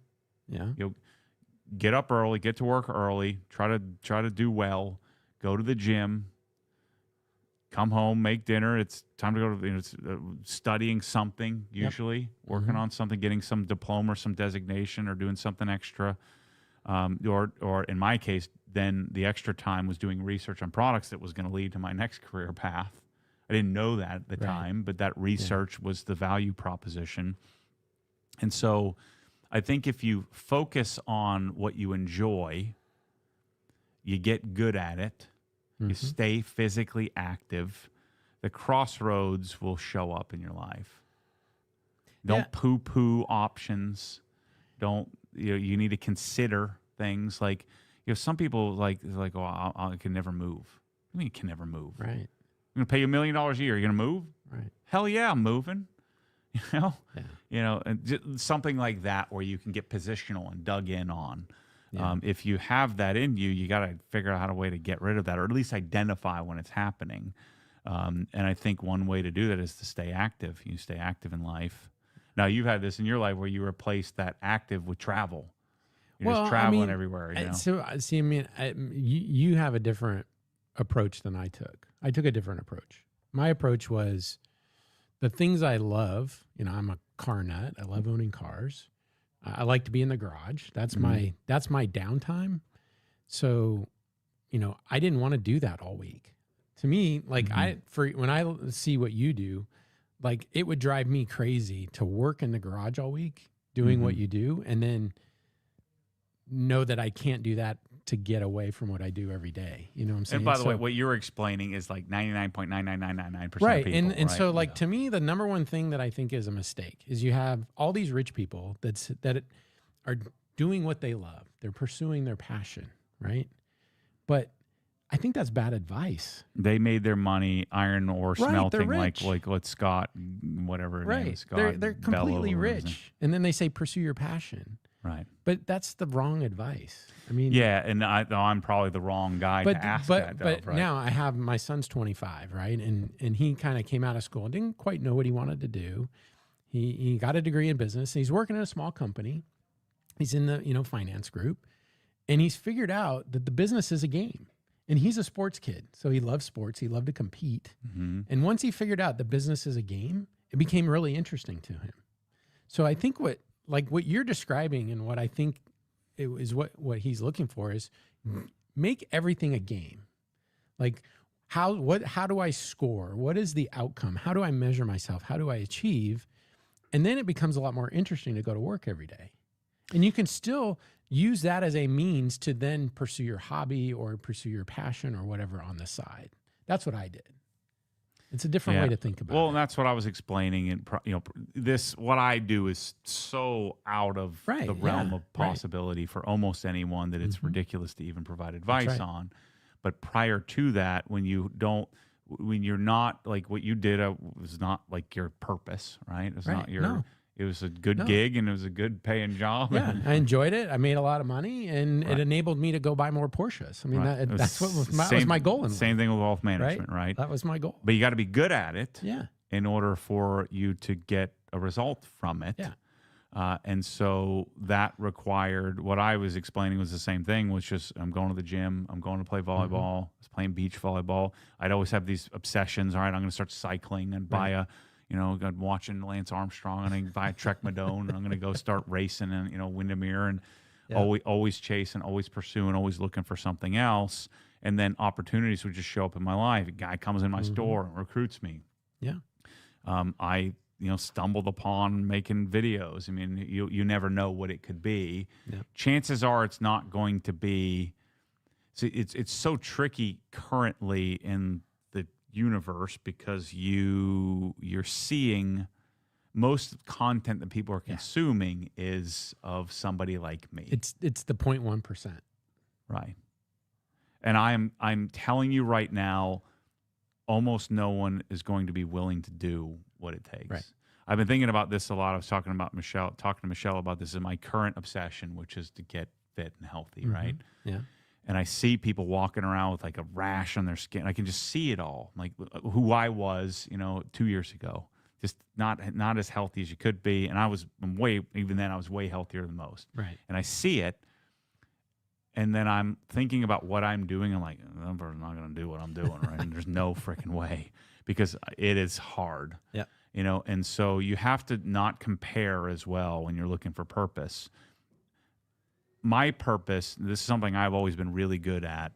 Yeah. Get up early, get to work early, try to do well, go to the gym, come home, make dinner. It's time to go to studying something, usually working on something, getting some diploma or some designation or doing something extra. Or in my case, then the extra time was doing research on products that was going to lead to my next career path. I didn't know that at the time, but that research was the value proposition. And so I think if you focus on what you enjoy, you get good at it. You stay physically active, the crossroads will show up in your life. Don't poo-poo options. Don't you need to consider things like some people like oh I can never move. I mean, you can never move. Right. I'm gonna pay you $1 million a year. You're gonna move? Right. Hell yeah, I'm moving. Yeah. And just something like that where you can get positional and dug in on. Yeah. If you have that in you, you got to figure out a way to get rid of that, or at least identify when it's happening. And I think one way to do that is to stay active. You stay active in life. Now, you've had this in your life where you replace that active with travel. You're just traveling everywhere. So, see, you have a different approach than I took. I took a different approach. My approach was the things I love. I'm a car nut. I love owning cars. I like to be in the garage. That's my downtime. So, I didn't want to do that all week. To me, like when I see what you do, like it would drive me crazy to work in the garage all week doing what you do and then know that I can't do that to get away from what I do every day. You know what I'm saying? And by the way, what you're explaining is like 99.99999% of right. people. And so like to me, the number one thing that I think is a mistake is you have all these rich people that are doing what they love. They're pursuing their passion, right? But I think that's bad advice. They made their money iron ore Right, they're smelting, rich. like what Scott, whatever her name is, Scott. They're completely Bellow or rich. something. And then they say pursue your passion. Right. But that's the wrong advice. I mean, Yeah, and I'm probably the wrong guy to ask that. But right? now I have my son's 25, right? And he kind of came out of school and didn't quite know what he wanted to do. He got a degree in business. And he's working in a small company. He's in the finance group, and he's figured out that the business is a game. And he's a sports kid, so he loves sports. He loved to compete. Mm-hmm. And once he figured out the business is a game, it became really interesting to him. So I think what you're describing and what I think is what he's looking for is make everything a game. Like how do I score? What is the outcome? How do I measure myself? How do I achieve? And then it becomes a lot more interesting to go to work every day. And you can still use that as a means to then pursue your hobby or pursue your passion or whatever on the side. That's what I did. It's a different way to think about it. Well, and that's what I was explaining. And what I do is so out of the realm of possibility for almost anyone that it's ridiculous to even provide advice on. But prior to that, when you're not like what you did, was not like your purpose, right? It was not your. No. It was a good gig and it was a good paying job. Yeah, I enjoyed it. I made a lot of money, and it enabled me to go buy more Porsches. I mean, that's what was my goal in life. Same thing with wealth management, right? That was my goal. But you got to be good at it in order for you to get a result from it. Yeah. And so that required, what I was explaining was the same thing, was just I'm going to the gym, I'm going to play volleyball, I was playing beach volleyball. I'd always have these obsessions. All right, I'm going to start cycling and buy a, I'm watching Lance Armstrong and I buy a Trek Madone and I'm going to go start racing in, Windermere and always chasing, always pursuing, always looking for something else. And then opportunities would just show up in my life. A guy comes in my store and recruits me. Yeah. I stumbled upon making videos. I mean, you never know what it could be. Yeah. Chances are it's not going to be. So it's so tricky currently in the universe because you're seeing most content that people are consuming is of somebody like me. It's the 0.1%. Right. And I'm telling you right now, almost no one is going to be willing to do what it takes. Right. I've been thinking about this a lot. I was talking to Michelle about this. Is my current obsession, which is to get fit and healthy, right? Yeah. And I see people walking around with like a rash on their skin. I can just see it all, like who I was, 2 years ago, just not as healthy as you could be. And I was even then I was way healthier than most. Right. And I see it. And then I'm thinking about what I'm doing. I'm like, I'm not going to do what I'm doing, right? And there's no freaking way because it is hard. Yeah. And so you have to not compare as well when you're looking for purpose. My purpose, this is something I've always been really good at,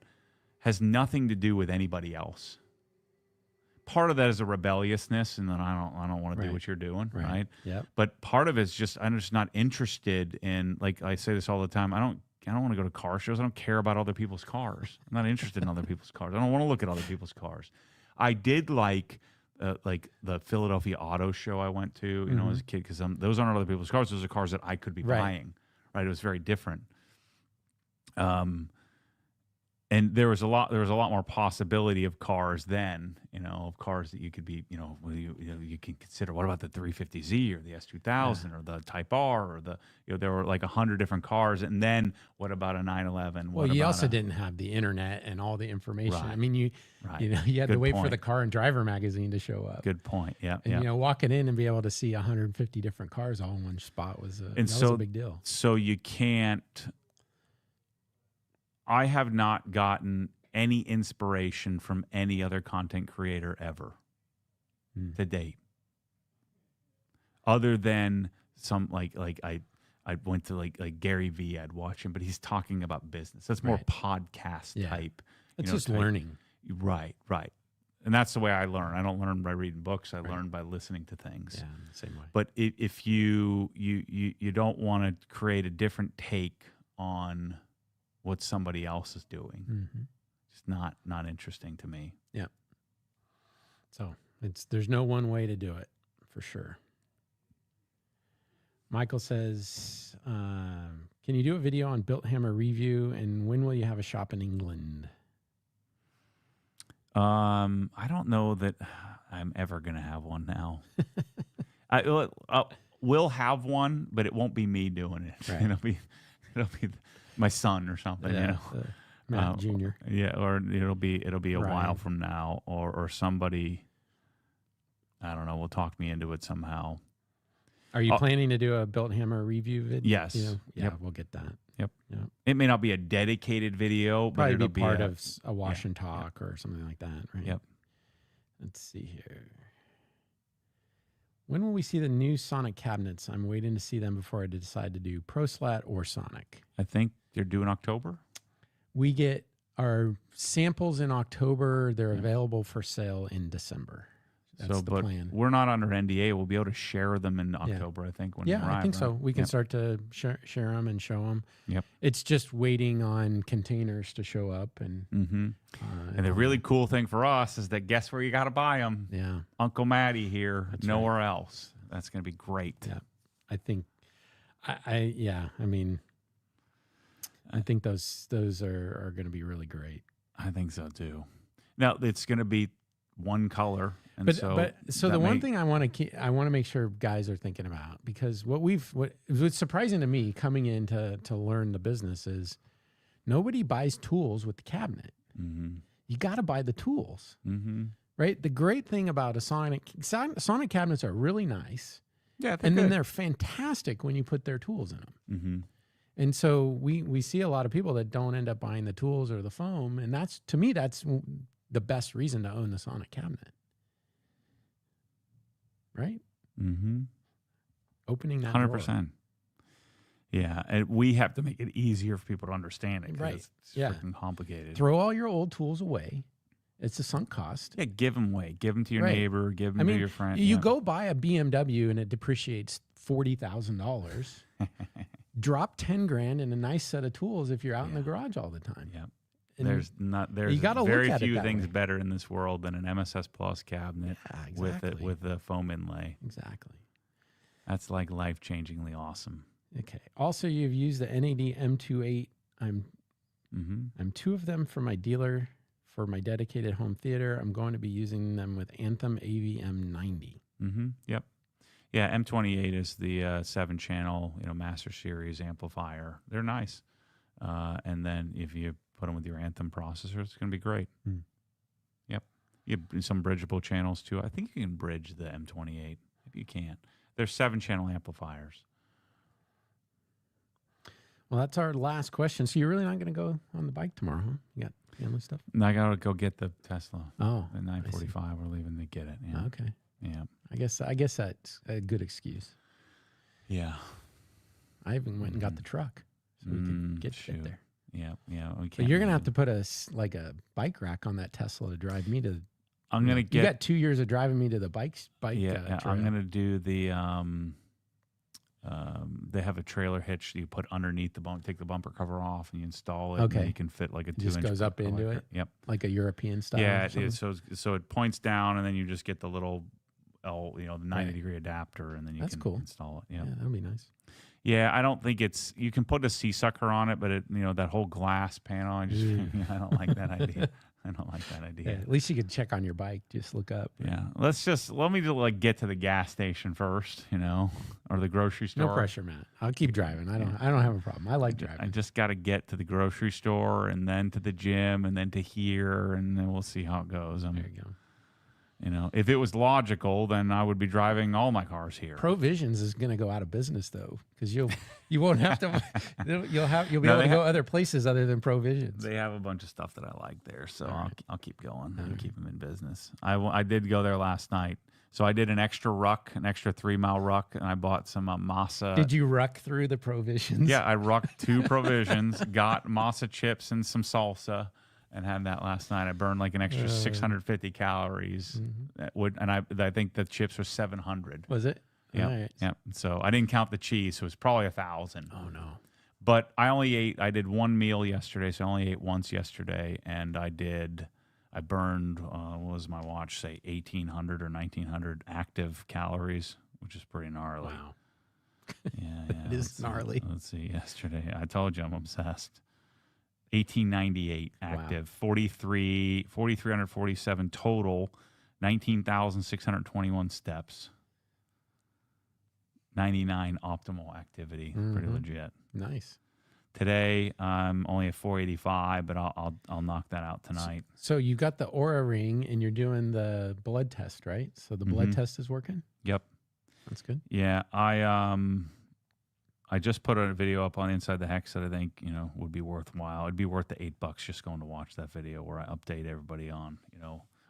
has nothing to do with anybody else. Part of that is a rebelliousness, and then I don't want to do what you're doing, right? Yeah. But part of it is just I'm just not interested in, like I say this all the time, I don't want to go to car shows. I don't care about other people's cars. I'm not interested in other people's cars. I don't want to look at other people's cars. I did like the Philadelphia Auto Show I went to, as a kid, because those aren't other people's cars. Those are cars that I could be buying, right? It was very different. And there was a lot more possibility of cars then, of cars that you could be, you can consider. What about the 350Z or the S2000 or the Type R or there were like 100 different cars. And then what about a 911? Well, you also didn't have the internet and all the information. Right. I mean, you had to wait for the Car and Driver magazine to show up. Good point. Yeah. And, walking in and be able to see 150 different cars all in one spot was a big deal. So you can't. I have not gotten any inspiration from any other content creator ever to date, other than some like I went to like Gary Vee. I'd watch him, but he's talking about business. That's more podcast type. It's just learning. Right. And that's the way I learn. I don't learn by reading books. I learn by listening to things. Yeah, same way. But if you don't want to create a different take on what somebody else is doing. It's not interesting to me. Yeah. So there's no one way to do it for sure. Michael says, can you do a video on Built Hammer review, and when will you have a shop in England? I don't know that I'm ever going to have one now. We'll have one, but it won't be me doing it. Right. It'll be my son or something. Yeah, Matt Jr. Yeah, or it'll be a Ryan. while from now, or somebody. I don't know. Will talk me into it somehow. Are you planning to do a Built Hammer review video? Yes. Yeah, Yep. we'll get that. Yep. Yep. It may not be a dedicated video, Probably but it'll be part of a wash and talk yep. or something like that, right? Yep. Let's see here. When will we see the new Sonic cabinets? I'm waiting to see them before I decide to do ProSlat or Sonic. I think they're due in October. We get our samples in October. They're available for sale in December. That's the plan. We're not under NDA. We'll be able to share them in October, I think. When I think so. We can start to share them and show them. Yep. It's just waiting on containers to show up. And and the really cool thing for us is that guess where you got to buy them? Yeah. Uncle Matty here, That's nowhere else. That's going to be great. Yeah. I think, I think those are going to be really great. I think so too. Now it's going to be one color. And so the one thing I want to make sure guys are thinking about, because what's surprising to me coming in to learn the business is nobody buys tools with the cabinet. Mm-hmm. You got to buy the tools, right? The great thing about a Sonic cabinets are really nice. Yeah, then they're fantastic when you put their tools in them. Mm-hmm. And so we see a lot of people that don't end up buying the tools or the foam, and that's the best reason to own the Sonic cabinet. Right? Mm-hmm. Opening that 100%. Yeah, and we have to make it easier for people to understand it. Right. It's freaking complicated. Throw all your old tools away. It's a sunk cost. Yeah, give them away. Give them to your neighbor. Give them to your friend. You go buy a BMW and it depreciates $40,000. Drop $10,000 in a nice set of tools if you're out in the garage all the time. Yeah. And there's you gotta very look at few it things way. better in this world than an MSS Plus cabinet with a foam inlay. Exactly. That's like life-changingly awesome. Okay. Also, you've used the NAD M28. I'm two of them for my dealer for my dedicated home theater. I'm going to be using them with Anthem AVM 90. Yep. Yeah, M28 is the 7-channel Master Series amplifier. They're nice. And then if you put them with your Anthem processor, it's going to be great. Yep. You have some bridgeable channels too. I think you can bridge the M28. Maybe you can't. They're 7-channel amplifiers. Well, that's our last question. So you're really not going to go on the bike tomorrow, huh? You got family stuff? No, I got to go get the Tesla. Oh. At 9:45, we're leaving to get it. Yeah. Okay. Yeah. I guess that's a good excuse. Yeah. I even went and got the truck so we could get there. Yeah, yeah. But you're gonna have to put a bike rack on that Tesla to drive me to. I'm gonna get. You got 2 years of driving me to the bike. Yeah, I'm gonna do the. They have a trailer hitch that you put underneath the bumper, take the bumper cover off, and you install it. Okay. And you can fit like a 2-inch. Just goes up into it. Yep. Like a European style. Yeah, it is. So it points down, and then you just get the little, the 90-degree adapter, and then you can install it. Yeah, that'd be nice. Yeah, I don't think you can put a C-sucker on it, but that whole glass panel, I don't like that idea. I don't like that idea. Yeah, at least you could check on your bike. Just look up. Yeah. Let me get to the gas station first, or the grocery store. No pressure, Matt. I'll keep driving. I don't have a problem. I like driving. I just got to get to the grocery store and then to the gym and then to here, and then we'll see how it goes. There you go. If it was logical, then I would be driving all my cars here. Provisions is going to go out of business though, because you won't have to. You'll be able to go other places other than Provisions. They have a bunch of stuff that I like there, so I'll keep going and keep them in business. I did go there last night, so I did an extra 3-mile ruck, and I bought some masa. Did you ruck through the Provisions? Yeah, I rucked 2 Provisions, got masa chips and some salsa. And had that last night. I burned like an extra 650 calories. And I think the chips were 700. Was it? Yeah. Right. Yeah. So I didn't count the cheese, so it was probably 1,000. Oh no. But I did one meal yesterday, so I only ate once yesterday, and I burned what was my watch say 1,800 or 1,900 active calories, which is pretty gnarly. Wow. Yeah. It is gnarly. Let's see. Yesterday, I told you I'm obsessed. 1898 active, 4,347 total, 19,621 steps, 99 optimal activity. Pretty legit. Nice. Today I'm only at 485, but I'll knock that out tonight. So you got the Aura ring and you're doing the blood test, right? So the blood test is working? Yep. That's good. Yeah, I just put a video up on Inside the Hex that I think, would be worthwhile. It'd be worth the $8 just going to watch that video where I update everybody on,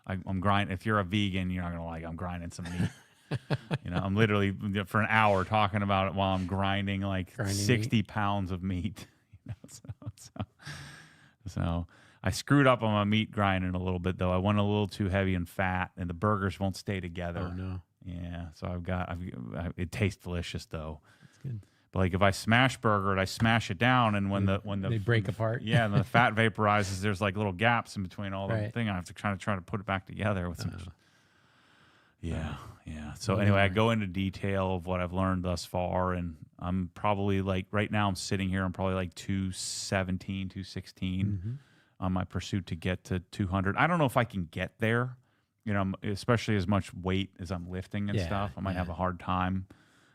I'm grinding. If you're a vegan, you're not going to like, I'm grinding some meat. I'm literally for an hour talking about it while I'm grinding 60 meat. Pounds of meat. So I screwed up on my meat grinding a little bit though. I went a little too heavy and fat, and the burgers won't stay together. Oh no. Yeah. So it tastes delicious though. That's good. But if I smash burger it, I smash it down, and when they break apart. Yeah, and the fat vaporizes. There's little gaps in between all the thing. I have to try to put it back together with some. Yeah. So anyway, I go into detail of what I've learned thus far, and I'm probably right now I'm sitting here. I'm probably 217, 216 on my pursuit to get to 200. I don't know if I can get there. Especially as much weight as I'm lifting and stuff. I might have a hard time.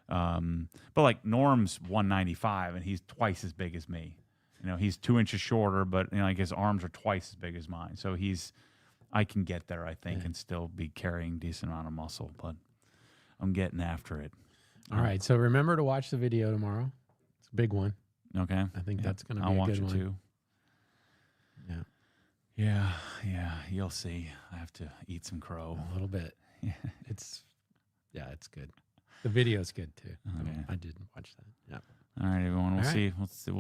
But Norm's 195 and he's twice as big as me. He's 2 inches shorter, but his arms are twice as big as mine. So I can get there, I think, and still be carrying a decent amount of muscle, but I'm getting after it. All right. So remember to watch the video tomorrow. It's a big one. Okay. I think that's going to be I'll a watch good it one. too. Yeah. You'll see. I have to eat some crow. A little bit. It's good. The video's good too. Okay. I did watch that. Yeah. All right, everyone. We'll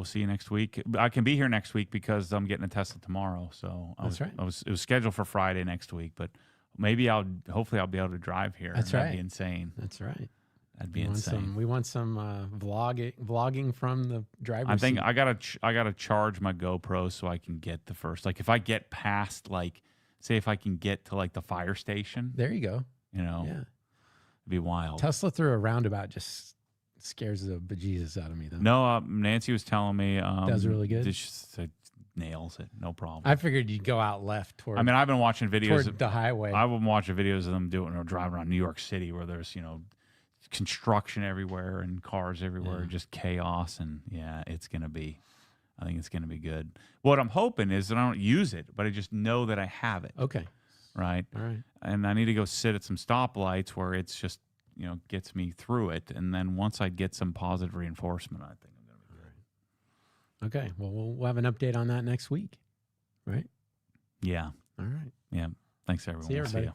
see you next week. I can be here next week because I'm getting a Tesla tomorrow. So That's right. It was scheduled for Friday next week, but hopefully I'll be able to drive here. That's right. That'd be insane. That's right. That'd be insane. We want some vlogging from the driver's I think seat. I gotta charge my GoPro so I can get the first. If I get past say if I can get to the fire station. There you go. Yeah. It'd be wild. Tesla through a roundabout just scares the bejesus out of me, though. No, Nancy was telling me does really good. Just nails it, no problem. I figured you'd go out left toward. I've been watching videos toward the highway. I've been watching videos of them doing or driving around New York City where there's construction everywhere and cars everywhere, just chaos, and I think it's gonna be good. What I'm hoping is that I don't use it, but I just know that I have it. Okay. Right. All right. And I need to go sit at some stoplights where it's just gets me through it, and then once I get some positive reinforcement, I think I'm gonna be great. Okay. Well, we'll have an update on that next week, right? Yeah. All right. Yeah. Thanks, everyone. See you, We'll everybody. you.